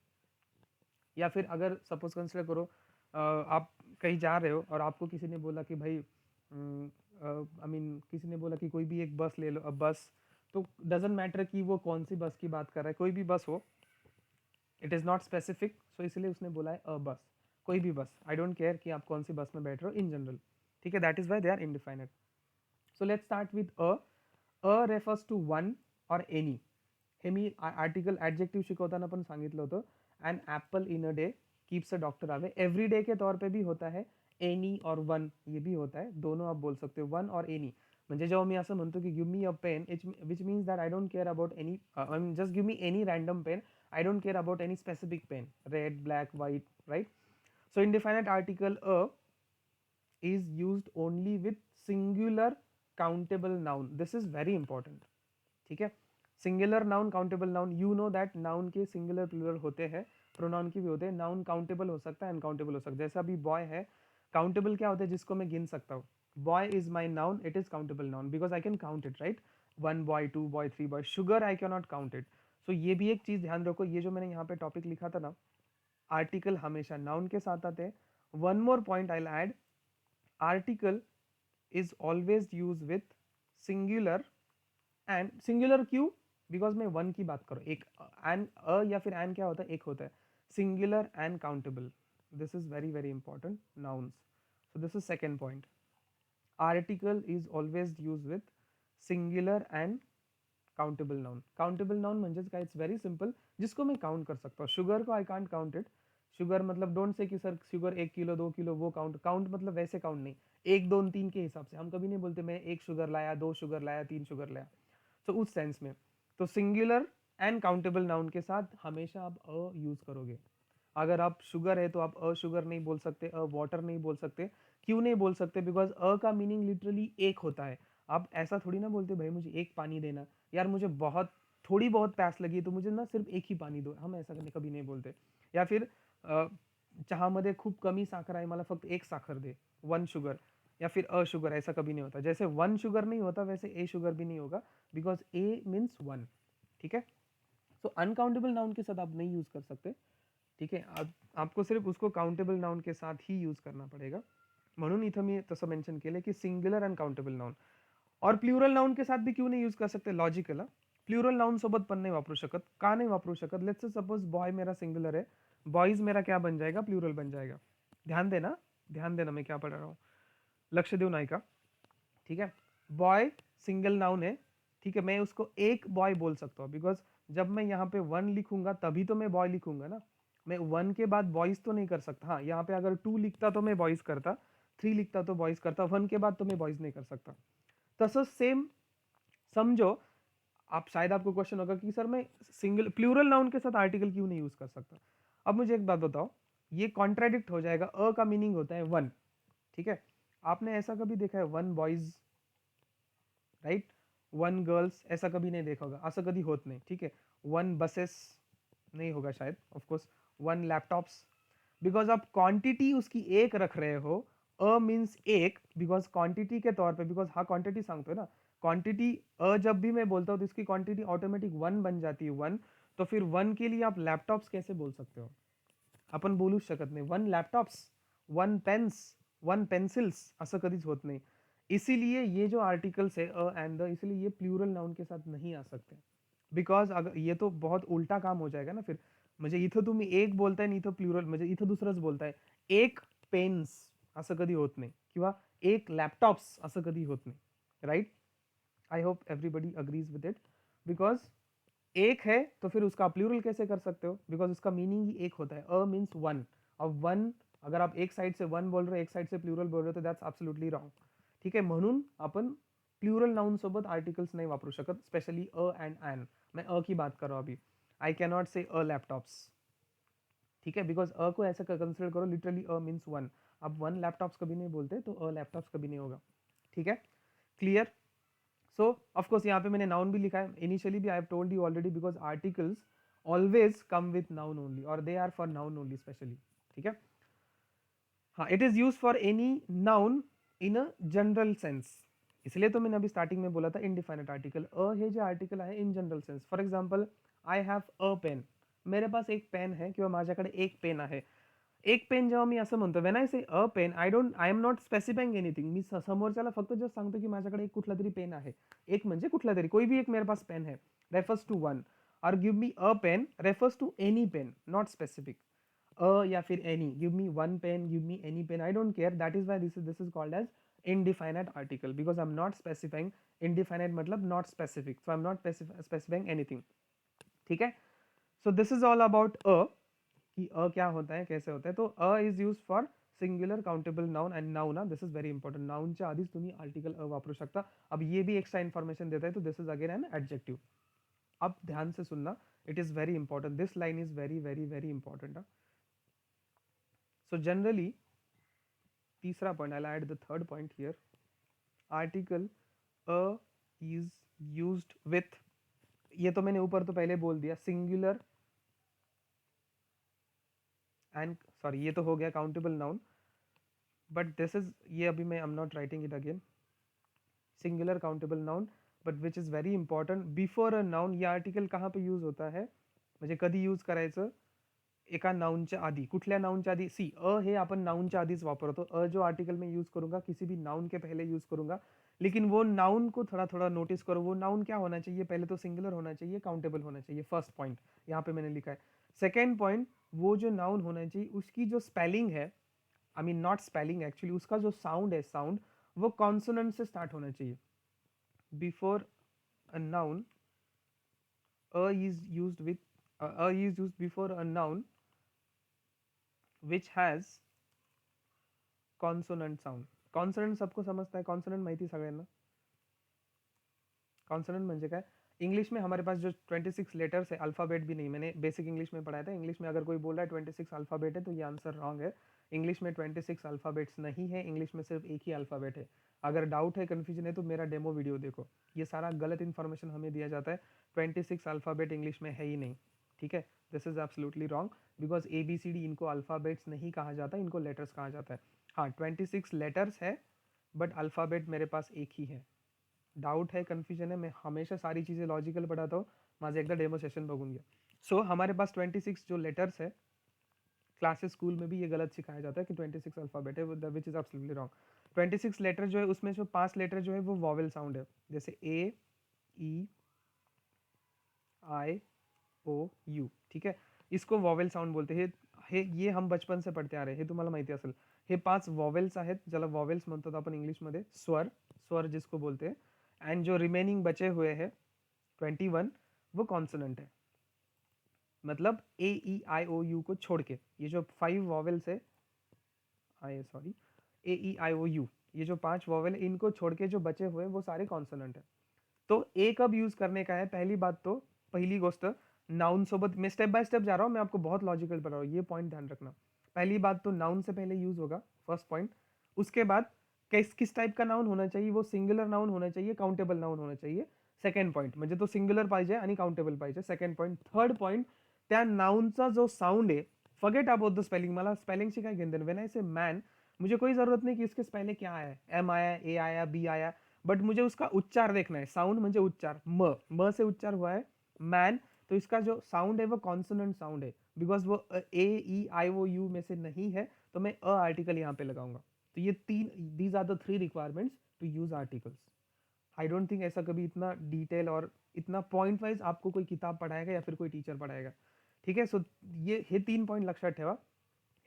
या फिर अगर सपोज कंसिडर करो आप कहीं जा रहे हो और आपको किसी ने बोला कि भाई आई मीन किसी ने बोला कि कोई भी एक बस ले लो। अब बस तो डजेंट मैटर कि वो कौन सी बस की बात कर रहा है, कोई भी बस हो, इट इज़ नॉट स्पेसिफिक, सो इसलिए उसने बोला है अ बस, कोई भी बस, आई डोंट केयर कि आप कौन सी बस में बैठ रहे हो, इन जनरल। ठीक है, that is why they are indefinite. So let's start with a. A refers to one or any. हे मी आर्टिकल ॲडजेक्टिव्ह शिकवताना पण सांगितलं होतं. An apple in a day keeps a doctor away. Every day के तौर पे भी होता है. एनी और वन ये भी होता है, दोनों आप बोल सकते हो, वन और एनी. म्हणजे जेव्हा मी असं म्हणतो की give me a pen, which means that I don't care about any, just give me any random pen. I don't care about any specific pen, red, black, white, right? So indefinite article a is used only with singular countable noun. This is very important. ठीक है, singular noun countable noun, you know that noun के singular plural होते हैं, pronoun के भी होते हैं. Noun countable हो सकता है, अनकाउंटेबल हो सकता है. जैसे अभी बॉय है, काउंटेबल क्या होता है, जिसको मैं गिन सकता हूँ. Boy is my noun, it is countable noun because I can count it, right. One boy, two boy, three boy. Sugar I can not count it. So ये भी एक चीज ध्यान रखो, ये जो मैंने यहाँ पे टॉपिक लिखा था ना, आर्टिकल हमेशा नाउन के साथ आते हैं. One more point I add, article is always use with singular. And singular क्यों, बिकॉज मैं वन की बात करूँ, एक एन अ या फिर एन क्या होता है, एक होता है. Singular and countable, this is very very important, nouns. So this is second point. Article is always use with singular and countable noun. Countable noun म्हणजेच काय, इट्स व्हेरी सिंपल, जिसको मैं काउंट कर सकता हूँ. शुगर को I can't count it. Sugar मतलब don't say कि सर शुगर 1 किलो 2 किलो, वो काउंट, काउंट मतलब वैसे काउंट नहीं, 1 2 3 के हिसाब से. हम कभी नहीं बोलते मैं 1 शुगर लाया, 2 शुगर लाया, 3 शुगर लाया. तो उस सेंस में तो सिंगुलर एंड काउंटेबल नाउन के साथ हमेशा आप अ यूज करोगे. अगर आप शुगर है तो आप अ शुगर नहीं बोल सकते, अ वाटर नहीं बोल सकते. क्यों नहीं बोल सकते, बिकॉज अ का मीनिंग लिटरली एक होता है. आप ऐसा थोड़ी ना बोलते भाई मुझे एक पानी देना, यार मुझे बहुत थोड़ी बहुत प्यास लगी तो मुझे ना सिर्फ एक ही पानी दो, हम ऐसा कभी नहीं बोलते. या फिर चहामध्ये खूप कमी साखर आहे, मला फक्त एक साखर दे, 1 शुगर. या फिर अ शुगर, ऐसा कभी नहीं होता. जैसे 1 शुगर नहीं होता वैसे ए शुगर भी नहीं होगा, बिकॉज ए मीन्स वन. ठीक है, सो अनकाउंटेबल नाउन के साथ आप नहीं यूज कर सकते. ठीक आहे, आपको सिर्फ उसको काउंटेबल नाउन के साथ ही यूज करना पड़ेगा. म्हणून इथं मी तसं मेन्शन केलं की सिंग्युलर अँड काउंटेबल नाउन. और प्लुरल नाउन के साथ भी क्यों नहीं यूज कर सकते, लॉजिकल. प्लुरल नाउन सोबत पण नाही वापरू शकत. का नाही वापरू शकत, लेट्स से सपोज बॉय मेरा सिंगुलर है, बॉयज मेरा क्या बन जाएगा, प्लुरल बन जाएगा. ध्यान देना, ध्यान देना मैं क्या पढ़ रहा हूँ, लक्ष्य देऊ नायिका. ठीक है, बॉय सिंगल नाउन है. ठीक है, मैं उसको एक बॉय बोल सकता हूँ, बिकॉज जब मैं यहाँ पे वन लिखूंगा तभी तो मैं बॉय लिखूंगा ना. मैं वन के बाद बॉयज तो नहीं कर सकता. हाँ, यहाँ पे अगर 2 लिखता तो मैं बॉयज करता, 3 लिखता तो बॉयज करता, वन के बाद तो मैं बॉयज नहीं कर सकता. तसंच सेम समझो, आप शायद आपको क्वेश्चन होगा कि सर मैं सिंगल प्लूरल नाउन के साथ आर्टिकल क्यों नहीं यूज कर सकता. अब मुझे एक बात बताओ, ये कॉन्ट्राडिक्ट हो जाएगा. अ का मीनिंग होता है वन. ठीक है, आपने ऐसा कभी देखा है one boys, right, one girls, ऐसा कभी नहीं देखा होगा, असं कधी होत नाही. ठीक है, वन बसेस नहीं होगा शायद, ऑफकोर्स. वन लैपटॉप्स, बिकॉज आप क्वांटिटी उसकी एक रख रहे हो. अ मीन्स एक, बिकॉज क्वांटिटी के तौर पे, बिकॉज हाँ क्वांटिटी सांगतोय ना, क्वांटिटी अ जब भी मैं बोलता हूँ तो इसकी क्वांटिटी ऑटोमेटिक वन बन जाती है, वन. तो फिर वन के लिए आप लैपटॉप्स कैसे बोल सकते हो, आपण बोलूच शकत नाही. One laptops, one pens, one pencils, असं कधीच होत नाही. इसीलिए ये जो आर्टिकल्स है अ एंड द, इसलिए ये प्लूरल नाउन के साथ नहीं आ सकते. बिकॉज अगर ये तो बहुत उलटा काम हो जाएगा ना फिर. म्हणजे इथं तुम्ही एक बोलताय आणि इथं प्लुरल, म्हणजे इथं दुसरंच बोलताय. एक पेन्स असं कधी होत नाही, किंवा एक लॅपटॉप्स असं कधी होत नाही, right. I hope everybody agrees with it. Because एक है तो फिर उसका प्लूरल कैसे कर सकते हो, बिकॉज उसका मीनिंग ही एक होता है. A means one. अब वन, अगर आप एक साइड से वन बोल रहे हो, एक साइड से प्लूरल बोल रहे हो, तो दॅट्स ॲब्सोल्युटली रॉंग. ठीक आहे, म्हणून आपण प्लूरल नाउन सोबत आर्टिकल्स नहीं वापरू शकत, स्पेशली अ एंड एन. मैं अ की बात कर रहा हूँ अभी. आई कैन नॉट से अ लैपटॉप्स. ठीक है, बिकॉज अ को ऐसा कंसिडर करो, लिटरली अ मीन्स वन. अब वन लैपटॉप्स कभी नहीं बोलते तो अ लैपटॉप्स कभी नहीं होगा. ठीक है, क्लियर. सो ऑफकोर्स यहाँ पे मैंने नाउन भी लिखा है, इनिशियली भी I have told you already, because articles always come with noun only, और they are for noun only specially. ठीक है, हाँ, it is use for any noun in a general sense. इसलिए तो मैंने अभी स्टार्टिंग में बोला था इनडिफाइनेट आर्टिकल. अ हे जे आर्टिकल आहे in general sense. For example, I have a pen, मेरे पास एक पेन आहे किंवा माझ्याकडे एक पेन आहे. एक पेन जेव्हा मी असं म्हणतो, when I say a pen, I am not specifying anything. मी समोरच्याला फक्त जस्ट सांगतो की माझ्याकडे एक कुठला तरी पेन आहे. एक म्हणजे कुठला तरी, कोई भी एक मेरे पास पेन है, रेफर्स टू वन. और give me a pen refers to any pen, not specific. या फिर any, give me one pen, give me any pen, I don't care. That is why this is called as indefinite article, because I'm not specifying. Indefinite मतलब not specific, so I'm not specifying anything. ठीक है. So this is all about a, कि अ क्या होता है, कैसे होता है. तो a is use for singular countable noun and noun. This is very important. नाउनच्या आधीच तुम्ही आर्टिकल अ वापरू शकता. अब ये भी एक्स्ट्रा इन्फॉर्मेशन देता है, तो this is again an adjective. अब ध्यान से सुनना, it is very important. This line is very very very important. So generally, तीसरा point, I add the third point here. Article a is used with, ये तो मैंने ऊपर तो पहले बोल दिया, सिंगुलर एंड सॉरी, ये तो हो गया countable noun. But this is, ये अभी मैं, आई am not writing it again. Singular countable noun, but which is very important, before a noun. या आर्टिकल कहाँ पे यूज होता है, म्हणजे कधी यूज करायचं, एका नाउनच्या आधी. कुठल्या नाउनच्या आधी, सी अ हे आपण नाउनच्या आधीच वापरतो. अ जो आर्टिकल में यूज करूंगा किसी भी नाउन के पहले यूज करूंगा. लेकिन वो नाउन को थोड़ा थोड़ा नोटिस करो. वो नाउन क्या होना चाहिए, पहले तो सिंगुलर होना चाहिए, काउंटेबल होना चाहिए. फर्स्ट पॉइंट यहाँ पे मैंने लिखा है. सेकेंड पॉइंट, वो जो नाउन होना चाहिए उसकी जो स्पेलिंग है, I mean not spelling actually, उसका जो साउंड है, साउंड वो कॉन्सोनेंट से स्टार्ट होना चाहिए. Before a noun, a is used with, a is used before a noun which has consonant sound. Consonant सबको समजता है, कॉन्सोनेंट माहिती सगळ्यांना. कॉन्सोनेंट म्हणजे काय, इंग्लिश में हमारे पास जो 26 लेटर्स है, अल्फ़ाबेट भी नहीं, मैंने बेसिक इंग्लिश में पढ़ाया था. इंग्लिश में अगर कोई बोल रहा है 26 अल्फ़ाबेट है, तो ये आंसर रॉन्ग है. इंग्लिश में 26 अल्फ़ाबेट्स नहीं है. इंग्लिश में सिर्फ एक ही अल्फ़ाबेट है. अगर डाउट है, कन्फ्यूजन है, तो मेरा डेमो वीडियो देखो. ये सारा गलत इन्फॉर्मेशन हमें दिया जाता है. 26 अल्फ़ाबेट इंग्लिश में है ही नहीं. ठीक है, this is absolutely wrong, because ABCD इनको अल्फ़ाबेट्स नहीं कहा जाता, इनको लेटर्स कहा जाता है. हाँ, 26 लेटर्स है, बट अल्फ़ाबेट मेरे पास एक ही है. डाउट है, कन्फ्युजन है, मैं हमेशा सारी चीज़ें लॉजिकल पढ़ाता हूँ. माझं एकदा डेमो सेशन बघून घ्या. सो हमारे पास 26 जो लेटर्स है, क्लासेस स्कूल में भी ये गलत सिखाया जाता है कि 26 अल्फ़ाबेट है, which is absolutely wrong. 26 letter जो है, उसमें जो 5 लेटर जो है वो वॉवेल साउंड है, जैसे A, E, I, O, U. ठीक है, इसको वॉवेल साउंड बोलते हैं. हे ये हम बचपन से पढ़ते आ रहे, हे तुम्हाला माहिती असेल. हे 5 वॉवेल्स आहेत, ज्याला वॉवेल्स म्हणतात आपण इंग्लिशमध्ये, स्वर, स्वर जिसको बोलते हैं. एंड जो रिमेनिंग बचे हुए हैं 21, वो कॉन्सोनेंट है. मतलब A, E, I, O, U को छोड़ के, ये जो 5 वॉवेल्स है, sorry, A, E, I, O, U, ये जो 5 वॉवेल है, इनको छोड़ के जो बचे हुए वो सारे कॉन्सोनेंट है. तो ए कब यूज करने का है, पहली बात तो, पहली गोष्ट, नाउन सोबत. मैं स्टेप बाय स्टेप जा रहा हूँ, मैं आपको बहुत लॉजिकल पढ़ा रहा हूँ, ये पॉइंट ध्यान रखना. पहली बात तो, नाउन से पहले यूज होगा, फर्स्ट पॉइंट. उसके बाद किस किस टाइप का नाउन होना चाहिए, वो सिंगुलर नाउन होना चाहिए, काउंटेबल नाउन होना चाहिए. सेकंड पॉइंट म्हणजे तो सिंगुलर पाहिजे आणि काउंटेबल पाहिजे. Second point. थर्ड पॉइंट, त्या नाउनचा जो साउंड आहे, फॉरगेट अबाउट द स्पेलिंग. मला स्पेलिंगची काय घेणं देणं. व्हेन आई से मैन, मुझे कोई जरूरत नहीं कि इसके पहले क्या आया, एम आया, ए आया, बी आया, बट मुझे उसका उच्चार देखना है. साउंड म्हणजे उच्चार, म से उच्चार हुआ है मैन, तो इसका जो साउंड है वो कॉन्सोनेंट साउंड है, बिकॉज वो A, E, I, O, U में से नहीं है, तो मैं अ आर्टिकल यहाँ पे लगाऊंगा. तो ये तीन, these are the 3 requirements to use articles. I don't think ऐसा कभी इतना डिटेल और इतना पॉइंट वाइज आपको कोई किताब पढ़ाएगा या फिर कोई टीचर पढ़ाएगा. ठीक आहे. सो ये हे 3 पॉइंट लक्षात ठेवा.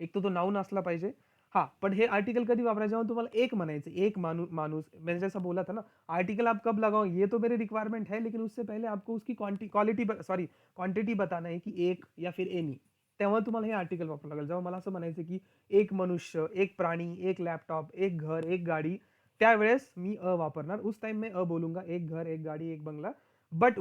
एक तो नाउन असला पाहिजे. हाँ, पण हे आर्टिकल कधी वापरायचं, जेव्हा तुम्हाला एक म्हणायचं, एक माणूस, मैंने जैसा बोला था ना, आर्टिकल आप कब लगाओ, ये तो मेरी रिक्वायरमेंट है, लेकिन उससे पहले आपको उसकी क्वालिटी, सॉरी, क्वांटिटी बताना है की एक या फिर एनी. तेव्हा तुम्हाला हे आर्टिकल वापरावं लागेल. जेव्हा मला असं म्हणायचं की एक मनुष्य, एक प्राणी, एक लॅपटॉप, एक घर, एक गाडी, त्यावेळेस मी अ वापरणार. उस टाइम में अ बोलूंगा, एक घर, एक गाड़ी, एक बंगला. बट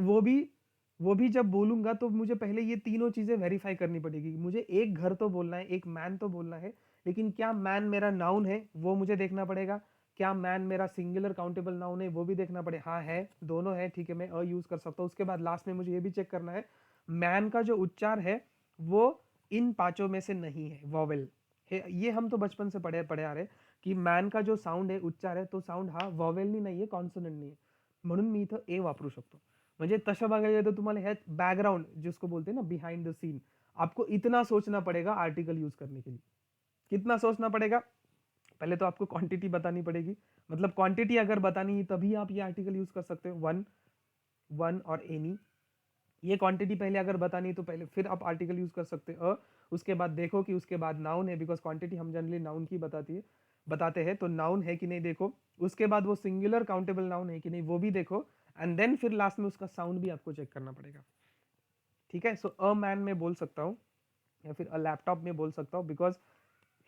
वो भी जब बोलूंगा तो मुझे पहले ये तीनों चीजें वेरीफाई करनी पड़ेगी. मुझे एक घर तो बोलना है, एक मैन तो बोलना है, लेकिन क्या मैन मेरा नाउन है वो मुझे देखना पड़ेगा. क्या मैन मेरा सिंगुलर काउंटेबल नाउन है वो भी देखना पड़ेगा. हाँ है, दोनों है, ठीक है, मैं अ यूज कर सकता हूँ. उसके बाद लास्ट में मुझे ये भी चेक करना है, मैन का जो उच्चार है वो इन पांचों में से नहीं है, वॉवेल है. ये हम तो बचपन से पढ़े पढ़े आ रहे की मैन का जो साउंड है, उच्चार है, तो साउंड हा वॉवेलनी नाही आहे, कॉन्सोनंटनी आहे. म्हणून मी इथं ए वापरू शकतो. म्हणजे तशा बघायला गेलं तर तुम्हाला ह्यात बॅकग्राउंड जिसको बोलते हैं ना बिहाइंड द सीन, आपको इतना सोचना पड़ेगा आर्टिकल यूज करने के लिए। कितना सोचना पड़ेगा? पहले तो आपको क्वांटिटी बतानी पड़ेगी, मतलब क्वांटिटी अगर बतानी है तभी आप ये आर्टिकल यूज कर सकते हो, वन, वन और एनी। ये क्वांटिटी पहले अगर बतानी है तो पहले फिर आप आर्टिकल यूज कर सकते हो। उसके बाद देखो कि उसके बाद नाउन है, बिकॉज क्वांटिटी हम जनरली नाउन की बताते हैं, तो नाउन है कि नहीं देखो। उसके बाद वो सिंगुलर काउंटेबल नाउन है कि नहीं वो भी देखो। एंड देन फिर लास्ट में उसका साउंड भी आपको चेक करना पड़ेगा। ठीक है, सो अ मैन में बोल सकता हूँ या फिर अ लैपटॉप में बोल सकता हूँ, बिकॉज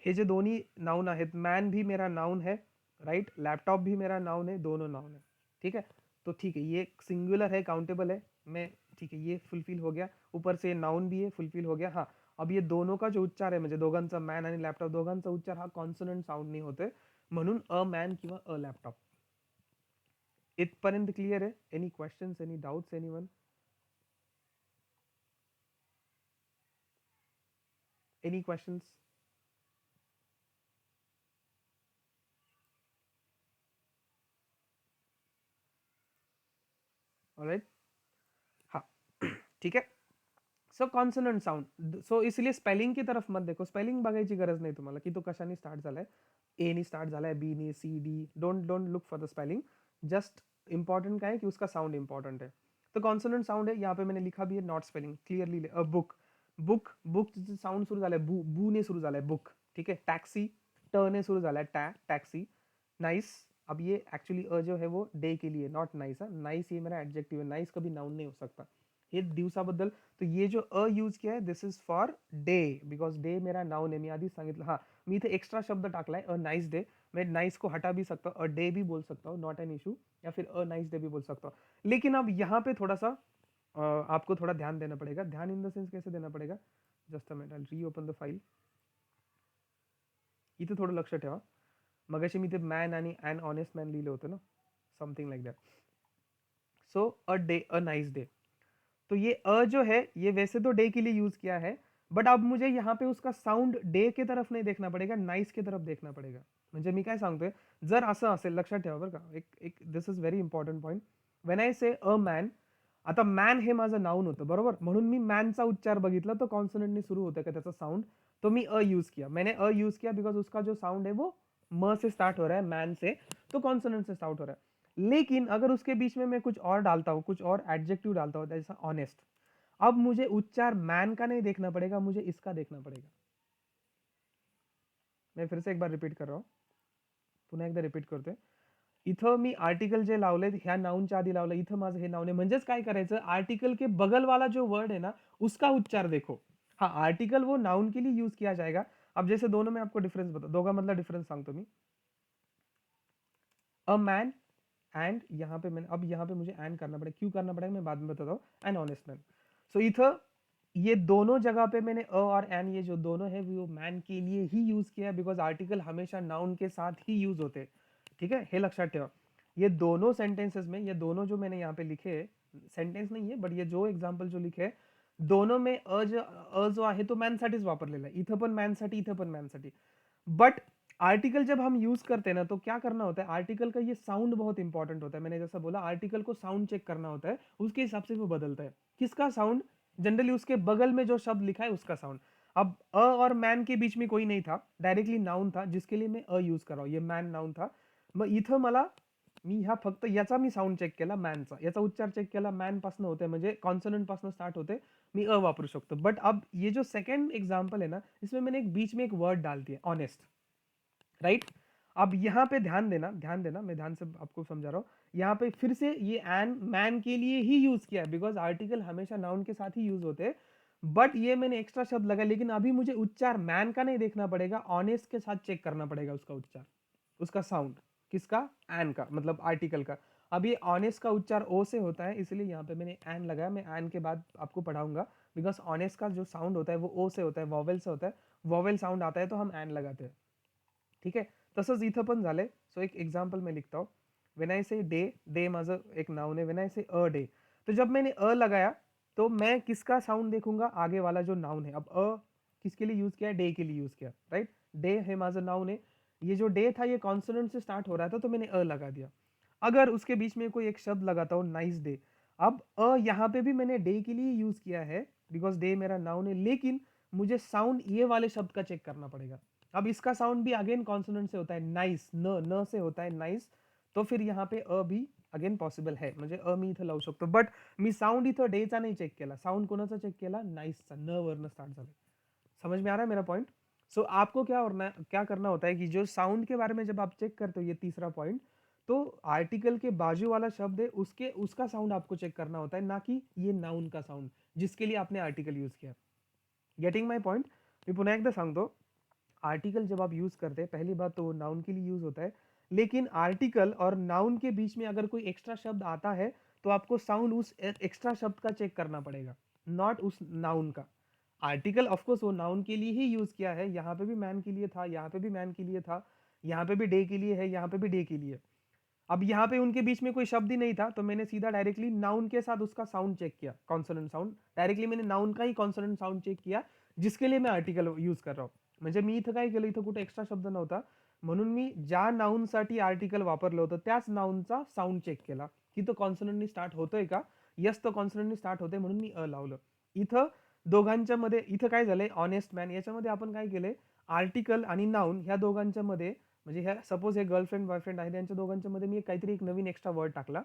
हे जो दोनों नाउन आहेत, मैन भी मेरा नाउन है, राइट, लैपटॉप भी मेरा नाउन है, दोनों नाउन है। ठीक है, तो ठीक है, ये सिंगुलर है, काउंटेबल है, मैं ठीक है, ये फुलफिल हो गया। ऊपर से नाउन भी है, फुलफिल हो गया। हाँ, अब ये दोनों का जो उच्चार आहे, म्हणजे दोघांचा मॅन आणि लॅपटॉप दोघांचा उच्चार हा कॉन्सोनंट साऊंड नाही होते, म्हणून अ मॅन किंवा अ लॅपटॉप। इथपर्यंत क्लियर आहे? Any questions, any doubts, anyone? Any questions? Alright, हाँ ठीक है। सो कॉन्सोनंट साऊंड, सो इसलिए स्पेलिंग की तरफ मत देखो, स्पेलिंग बघायची गरज नाही तुम्हाला की तो कशाने स्टार्ट झालाय, ए नी स्टार्ट झालाय, बी नी, C D, don't don't look for the spelling. Just important क्या है कि उसका साउंड इंपॉर्टेंट है। तो कॉन्सोनेंट साउंड है, यहाँ पे मैंने लिखा भी है, not spelling clearly. Book, book, book sound सुरू झालाय, बू, बू ने सुरू झालाय बुक। ठीक है, टैक्सी, ट ने सुरू झालाय, टैक्सी। नाइस, अब ये एक्चुअली अ जो है वो डे के लिए, नॉट नाइस। नाइस ये मेरा एडजेक्टिव है, नाइस कभी नाउन नहीं हो सकता। हे दिवसाबद्दल, तो ये जो अ यूज किया है this is for day, because day मेरा नाउन है, मी आधीच सांगितलं। हाँ, मी इथे एक्स्ट्रा शब्द टाकलाय, अ नाइस डे। मैं नाइस को हटा भी सकता हूँ, अ डे भी बोल सकता हूँ, नॉट एन इशू, या फिर अ नाइस डे भी बोल सकता हूँ। लेकिन अब यहाँ पे थोड़ा सा आपको थोड़ा ध्यान देना पड़ेगा। ध्यान इन द सेंस कैसे देना पड़ेगा? Just a minute, I reopen the file. इथे थोडं लक्ष ठेवा, मगाशी मी ते मॅन आणि अन ऑनेस्ट मॅन लिहिलं होतं ना, something like that. So a day, a nice day, तो ये अ जो है ये वैसे तो डे के लिए यूज किया है, बट अब मुझे यहाँ पे उसका साऊंड डे के तरफ नाही देखना पड़ेगा, नाईस के तरफ देखना पड़ेगा। म्हणजे मी काय सांगतोय, जर असं असेल, लक्षात ठेवा बरं का, एक this is very important point. When I say a man, आता मॅन हे माझं नाउन होतं बरोबर, म्हणून मी मॅनचा उच्चार बघितला, तो कॉन्सोनंटने सुरू होतं का त्याचा साउंड, तो मी अ यूज किया, मैंने अ यूज किया बिकॉज उसका जो साउंड है वो म से स्टार्ट हो रहा है, मैन से, तो कॉन्सोनेंट से स्टार्ट हो रहा है। लेकिन अगर उसके बीच में मैं कुछ और डालता हूँ, कुछ और एडजेक्टिव डालता हूँ, जैसा ऑनेस्ट, अब मुझे उच्चार मैन का नहीं देखना पड़ेगा, मुझे इसका देखना पड़ेगा। मैं फिर से एक बार रिपीट कर रहा हूँ, पुन्हा एकदा रिपीट करतोय। इथं मी आर्टिकल जे लावले ह्या नाउनच्या आधी लावलं, इथं माझं हे नाउन आहे, म्हणजेच काय करायचं, आर्टिकल के बगल वाला जो वर्ड है ना उसका उच्चार देखो। हाँ, आर्टिकल वो नाउन के लिए यूज किया जाएगा। अब जैसे दोनों में आपको डिफरेंस बता, दोघा मधला डिफरेंस सांगतो मी। अ मैन एंड, यहाँ पे मैंने, अब यहाँ पे मुझे एंड करना पड़ेगा, क्यों करना पड़ेगा मैं बाद में बताता हूँ, एन ऑनेस्ट मैन। सो इथं ये दोनों जगह पे मैंने अ और एन, ये जो दोनों है वो मैन के लिए ही यूज किया है, बिकॉज आर्टिकल हमेशा नाउन के साथ ही यूज होते हैं। ठीक है, हे लक्षात ठेवा। ये दोनों सेंटेंसेस में, ये दोनों जो मैंने यहाँ पे लिखे, सेंटेन्स नहीं है बट ये जो एग्जाम्पल जो लिखे आहे, दोनों में अ जो आहे तो मॅनसाठीच वापरलेला आहे, इथं पण मॅनसाठी, इथं पण मॅनसाठी। बट आर्टिकल जब हम यूज करते हैं ना, तो क्या करना होता है, आर्टिकल का ये साउंड बहुत इंपॉर्टेंट होता है। मैंने जैसा बोला, आर्टिकल को साउंड चेक करना होता है, उसके हिसाब से वो बदलता है। किसका साउंड? जनरली उसके बगल में जो शब्द लिखा है उसका साउंड। अब अ और मैन के बीच में कोई नहीं था, डायरेक्टली नाउन था, जिसके लिए मैं अ यूज कर रहा हूं, ये मैन नाउन था। मग इथं मला, मी ह्या फक्त याचा मी साऊंड चेक केला, मॅनचा, याचा उच्चार चेक केला, मॅन पासून होते, म्हणजे कॉन्सोनंट पासून स्टार्ट होते, मी अ वापरू शकतो। बट अब ये जो सेकंड एग्जांपल है ना, इसमें मैंने एक बीच में एक वर्ड डाल दिया, ऑनेस्ट, राइट। अब यहां पे ध्यान देना, ध्यान देना, मैं ध्यान से आपको समझा रहा हूं। यहां पे फिर से ये एन मैन के लिए ही यूज किया है, बिकॉज आर्टिकल हमेशा नाउन के साथ ही यूज होते हैं। बट ये मैंने एक्स्ट्रा शब्द लगा, लेकिन अभी मुझे उच्चार मैन का नहीं देखना पड़ेगा, ऑनेस्ट के साथ चेक करना पड़ेगा उसका उच्चार, उसका साउंड। किसका? एन का, मतलब आर्टिकल का। अब ये ऑनेस्ट का उच्चार ओ से होता है, इसलिए यहाँ पे मैंने एन लगाया, मैं एन के बाद आपको पढ़ाऊंगा, बिकॉज ऑनेस्ट का जो साउंड होता है वो ओ से होता है, वॉवेल से होता है, वॉवेल साउंड आता है तो हम एन लगाते हैं। ठीक आहे, तसंच इथं पण झालंय। सो एक एग्जाम्पल मैं लिखता हूँ, वेन आई से डे, डे माझं एक नाउन है, when I say a day, तो जब मैंने अ लगाया तो मैं किसका साउंड देखूंगा? आगे वाला जो नाउन है। अब अ किसके लिए यूज किया है? डे के लिए यूज किया, राइट। डे है माझं नाउन है, ये जो डे था ये कॉन्सोनेंट से स्टार्ट हो रहा था, तो मैंने अ लगा दिया। अगर उसके बीच में कोई एक शब्द लगाता हूँ, नाइस डे, अब यहाँ पे भी मैंने डे के लिए यूज किया है बिकॉज डे मेरा नाउन है, लेकिन मुझे साउंड ये वाले शब्द का चेक करना पड़ेगा। अब इसका साउंड भी अगेन कॉन्सोनेंट से होता है, नाइस, न से होता है नाइस, तो फिर यहाँ पे भी अगेन पॉसिबल है, म्हणजे मी इथं लावू शकतो, बट मी साउंड इथं डेचा नाही चेक केला, साउंड कोणाचा चेक केला, नाइसचा, न वरनं स्टार्ट झालं। समझ में आ रहा है मेरा पॉइंट? सो आपको क्या करना होता है कि जो साउंड के बारे में जब आप चेक करते हो, ये तीसरा पॉइंट, तो आर्टिकल के बाजू वाला शब्द है उसके उसका साउंड आपको चेक करना होता है, ना कि ये नाउन का साउंड जिसके लिए आपने आर्टिकल यूज किया। Getting my point? मी पुन्हा एकदा सांगतो, आर्टिकल जब आप यूज करते हैं, पहली बात तो वो नाउन के लिए यूज होता है, लेकिन आर्टिकल और नाउन के बीच में अगर कोई एक्स्ट्रा शब्द आता है तो आपको साउंड उस एक्स्ट्रा शब्द का चेक करना पड़ेगा, नॉट उस नाउन का। आर्टिकल ऑफकोर्स वो नाउन के लिए ही यूज किया है, यहाँ पे भी मैन के लिए था, यहाँ पे भी मैन के लिए था, यहाँ पे भी डे के लिए है, यहाँ पे भी डे के लिए। अब यहाँ पे उनके बीच में कोई शब्द ही नहीं था, तो मैंने सीधा डायरेक्टली नाउन के साथ उसका साउंड चेक किया, कॉन्सोनेंट साउंड, डायरेक्टली मैंने नाउन का ही कॉन्सोनेंट साउंड चेक किया जिसके लिए मैं आर्टिकल यूज कर रहा हूँ। म्हणजे मी इथं काय केलं, इथं कुठे एक्स्ट्रा शब्द नव्हता, म्हणून मी ज्या नाउनसाठी आर्टिकल वापरलं होतं त्याच नाउनचा साऊंड चेक केला की तो कॉन्सोनंटनी स्टार्ट होतोय का, यस तो कॉन्सोनंटनी स्टार्ट होतोय, म्हणून मी लावलं। इथं दोघांच्या मध्ये इथं काय झालंय, ऑनेस्ट मॅन याच्यामध्ये आपण काय केलंय, आर्टिकल आणि नाउन ह्या दोघांच्या मध्ये, म्हणजे ह्या सपोज हे गर्लफ्रेंड बॉयफ्रेंड आहे त्यांच्या दोघांच्या मध्ये मी काहीतरी एक नवीन एक्स्ट्रा वर्ड टाकला।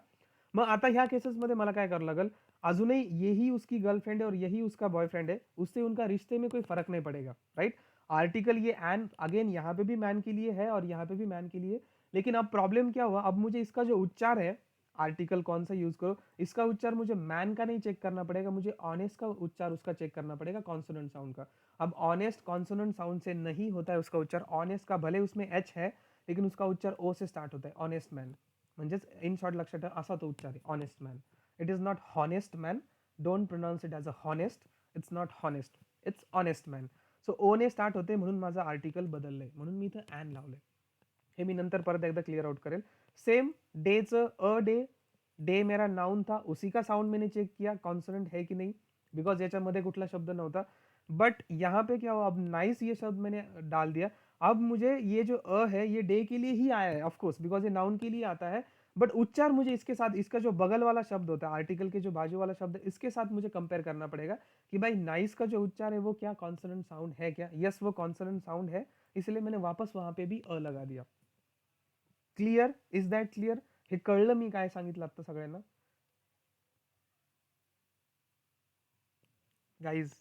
मग आता ह्या केसेसमध्ये मला काय करावं लागेल, अजूनही यही उसकी गर्लफ्रेंड है और यही उसका बॉयफ्रेंड है, उससे उनका रिश्ते में कोई फर्क नहीं पड़ेगा, राइट। आर्टिकल ये एंड अगेन यहाँ पे भी मैन के लिए है और यहाँ पे भी मैन के लिए, लेकिन अब प्रॉब्लम क्या हुआ, अब मुझे इसका जो उच्चार है, आर्टिकल कौन सा यूज करो, इसका उच्चार मुझे मैन का नहीं चेक करना पड़ेगा, मुझे ऑनेस्ट का उच्चार उसका चेक करना पड़ेगा, कॉन्सोनेंट साउंड का। अब ऑनेस्ट कॉन्सोनेंट साउंड से नहीं होता है उसका उच्चार, ऑनेस्ट का भले उसमें एच है लेकिन उसका उच्चार ओ से स्टार्ट होता है, ऑनेस्ट मैन, म्हणजेच इन शॉर्ट लक्षात ठेवा असा तो उच्चार आहे, honest man. It is not honest man, don't pronounce it as a honest, it's not honest, it's honest man. So O ने स्टार्ट होते म्हणून माझं आर्टिकल बदललंय, म्हणून मी इथं ॲन लावलंय, हे मी नंतर परत एकदा क्लियर आउट करेल। सेम डेचं डे, डे मेरा नाउन था, उसी का साउंड मैंने चेक किया कॉन्सोनेंट है कि नहीं, बिकॉज याच्यामध्ये कुठला शब्द नव्हता, बट यहाँ पे क्या हुआ, अब नाइस ये शब्द मैंने डाल दिया, अब मुझे ये जो है ये डे के लिए ही आया है ऑफकोर्स, बिकॉज ये नाउन के लिए आता है, बट उच्चार मुझे इसके साथ, इसका जो बगल वाला शब्द होता है, आर्टिकल के जो बाजू वाला शब्द है, इसके साथ मुझे कंपेयर करना पड़ेगा कि भाई नाइस का जो उच्चार है वो क्या कॉन्सोनेंट साउंड है क्या, यस वो कॉन्सोनेंट साउंड है, इसलिए मैंने वापस वहां पे भी लगा दिया। Clear, is that clear? हे कळलं मी काय सांगितलं आता सगळ्यांना? गाइज,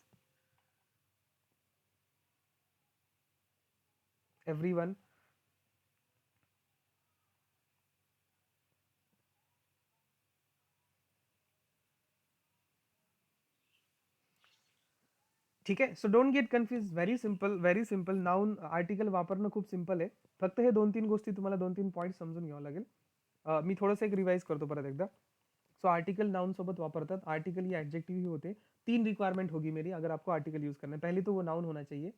एवरीवन, ठीक आहे। So don't get confuse, very simple, very simple, noun article वापरणं खूप सिंपल आहे, फक्त हे 2-3 गोष्टी तुम्हाला 2-3 पॉईंट समजून घ्यावं लागेल। मी थोडंसं एक रिवाइज करतो परत एकदा। सो आर्टिकल नाउन सोबत वापरतात, आर्टिकल ये एडजेक्टिव ही होते। 3 रिक्वायरमेंट होगी मेरी अगर आपको आर्टिकल यूज करना है, पहली तो वो नाउन होना चाहिए,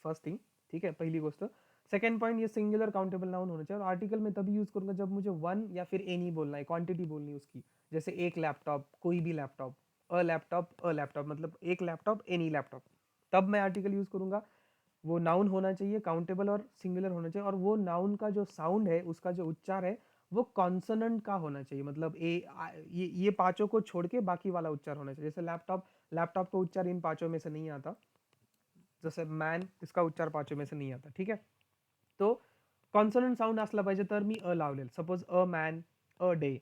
फर्स्ट थिंग, ठीक है, पहली गोष्ट। सेकंड पॉइंट, ये सिंगुलर काउंटेबल नाउन होना चाहिए, और आर्टिकल में तभी यूज करूंगा जब मुझे वन या फिर एनी बोलना है, क्वांटिटी बोलनी है उसकी, जैसे एक लैपटॉप, कोई भी लैपटॉप, अ लैपटॉप, मतलब एक लैपटॉप, एनी लैपटॉप, तब मैं आर्टिकल यूज करूंगा। वो नाउन होना चाहिए, काउंटेबल और सिंगुलर होना चाहिए, और वो नाउन का जो साउंड है, उसका जो उच्चार है, वो कॉन्सोनेंट का होना चाहिए, मतलब ये पांचों को छोड़ के बाकी वाला उच्चार होना चाहिए। जैसे लैपटॉप, लैपटॉप का उच्चार इन पांचों में से नहीं आता, जैसे मॅन, इसका उच्चार पांचों में से नहीं आता, ठीक है। तो कॉन्सोनेंट साउंड असला पाहिजे तर मी लावलेल, suppose a man, a day,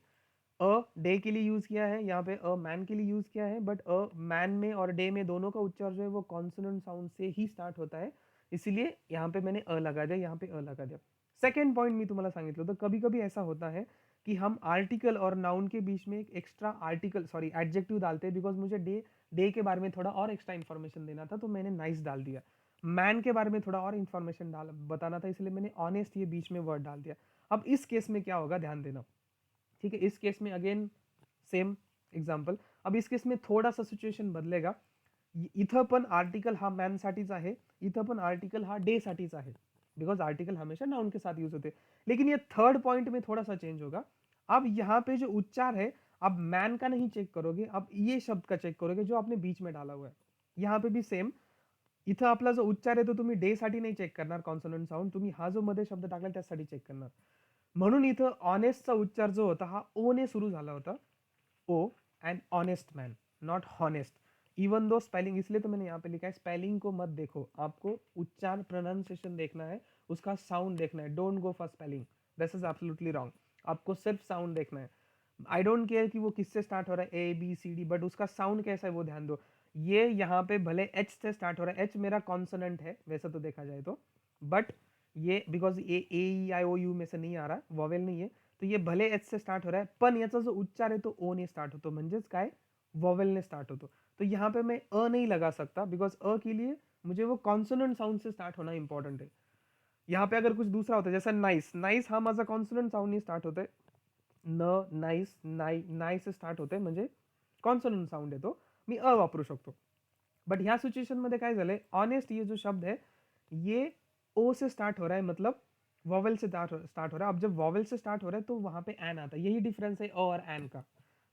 a day के लिए यूज किया है, यहाँ पे अ मैन के लिए यूज किया है, बट अ मैन में और डे में दोनों का उच्चार जो है वो कॉन्सोनेंट साउंड से ही स्टार्ट होता है, इसीलिए यहाँ पे मैंने लगा दिया, यहाँ पे लगा दिया। सेकेंड पॉइंट मी तुम्हाला सांगितलं होतं, कभी कभी ऐसा होता है कि हम आर्टिकल और नाउन के बीच में एक एक्स्ट्रा आर्टिकल, सॉरी एडजेक्टिव डालते हैं, बिकॉज मुझे डे डे के बारे में थोड़ा और एक्स्ट्रा इन्फॉर्मेशन देना था, तो मैंने नाइस डाल दिया। मैन के बारे में थोड़ा और इन्फॉर्मेशन डाल बताना था, इसलिए मैंने ऑनेस्ट ये बीच में वर्ड डाल दिया। अब इस केस में क्या होगा, ध्यान देना, ठीक है। इस केस में अगेन सेम एग्जाम्पल, अब इस केस में थोडासा सिच्युएशन बदलेगा, इथं पण आर्टिकल हा मॅन साठीच आहे, इथं पण आर्टिकल हा डे साठीच आहे, बिकॉज आर्टिकल हमेशा नाउन के साथ यूज होते हैं, लेकिन ये थर्ड पॉइंट में थोड़ा सा चेंज होगा। अब यहाँ पे जो उच्चार है, अब मैन का नहीं चेक करोगे, अब ये शब्द का चेक करोगे जो आपने बीच में डाला हुआ है। यहाँ पे भी सेम, इथं आपला जो उच्चार आहे तो तुम्ही डे साठी नाही चेक करणार कॉन्सोनंट साऊंड, तुम्ही हा जो मध्ये शब्द टाकला त्यासाठी चेक करणार, म्हणून इथं ऑनेस्टचा उच्चार जो होता हा ओ ने सुरू झाला होता, O, an honest man, not honest. Even though spelling, इसलिए तो मैंने यहाँ पे लिखा है स्पेलिंग को मत देखो, आपको उच्चार प्रोनाउंसिएशन देखना है, उसका साउंड देखना है। Don't go for spelling, this is absolutely wrong. आपको सिर्फ साउंड देखना है। आई डोंट केयर कि वो किससे स्टार्ट हो रहा है, A B C D, but उसका साउंड कैसा है वो ध्यान दो। ये यहाँ पे भले एच से स्टार्ट हो रहा है, एच मेरा कॉन्सोनेंट है वैसे तो देखा जाए तो, बट ये बिकॉज ये ए आई ओ यू में से नहीं आ रहा, वॉवेल नहीं है, तो ये भले एच से स्टार्ट हो रहा है, पण याचा जो उच्चार आहे तो ओ ने स्टार्ट होतो, म्हणजेच काय, वॉवेलने स्टार्ट होतो। तो यहाँ पे मैं अ नहीं लगा सकता, बिकॉज अ के लिए मुझे वो कॉन्सोनेंट साउंड से स्टार्ट होना इंपॉर्टेंट है। यहाँ पे अगर कुछ दूसरा होता है, जैसा नाइस, नाइस हा माझा कॉन्सोनेंट साउंड नहीं स्टार्ट होता है, न नाइस, नाई, नाई से स्टार्ट होते म्हणजे कॉन्सोनंट साऊंड येतो, मी अ वापरू शकतो। बट ह्या सिच्युएशन मध्ये काय झालंय, ऑनेस्ट ये जो शब्द है ये ओ से स्टार्ट हो रहा है, मतलब वॉवेल से स्टार्ट हो रहा है। अब जब वॉवेल से स्टार्ट हो रहा है तो वहां पे एन आता है, यही डिफरेंस है अ और एन का।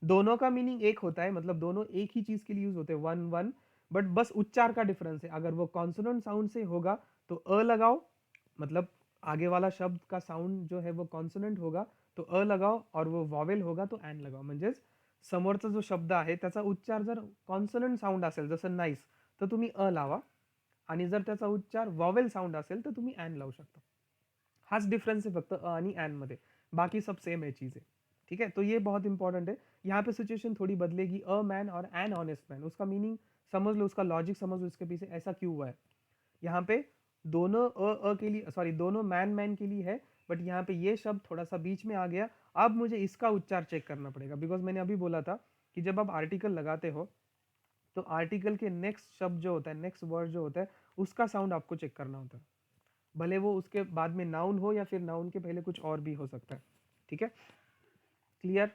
दोनों का मीनिंग एक होता है, मतलब दोनों एक ही चीज के लिए यूज होते हैं, वन वन, बट बस उच्चार का डिफरेंस है। अगर वो कॉन्सोनेंट साउंड से होगा तो अ लगाओ, मतलब आगे वाला शब्द का साउंड जो है वो कॉन्सोनेंट होगा तो अ लगाओ, और वो वॉवेल होगा तो एन लगाओ। म्हणजेच समोरचा जो शब्द आहे त्याचा उच्चार जर कॉन्सोनंट साऊंड असेल, जसं नाईस, तर तुम्ही अ लावा, आणि जर त्याचा उच्चार वॉवेल साऊंड असेल तर तुम्ही एन लावू शकता। हाच डिफरेंस है फक्त अ आणि एन मध्ये, बाकी सब सेम है चीज़ें। ठीक है, तो ये बहुत इंपॉर्टेंट है। यहाँ पे सिचुएशन थोड़ी बदलेगी, अ मैन और एन ऑनेस्ट मैन, उसका मीनिंग समझ लो, उसका लॉजिक समझ लो, इसके पीछे ऐसा क्यों हुआ है। यहाँ पे दोनों के लिए, सॉरी दोनों मैन मैन के लिए है, बट यहाँ पे ये शब्द थोड़ा सा बीच में आ गया। अब मुझे इसका उच्चार चेक करना पड़ेगा, बिकॉज मैंने अभी बोला था कि जब आप आर्टिकल लगाते हो तो आर्टिकल के नेक्स्ट शब्द जो होता है, नेक्स्ट वर्ड जो होता है, उसका साउंड आपको चेक करना होता है, भले वो उसके बाद में नाउन हो या फिर नाउन के पहले कुछ और भी हो सकता है। ठीक है, क्लियर।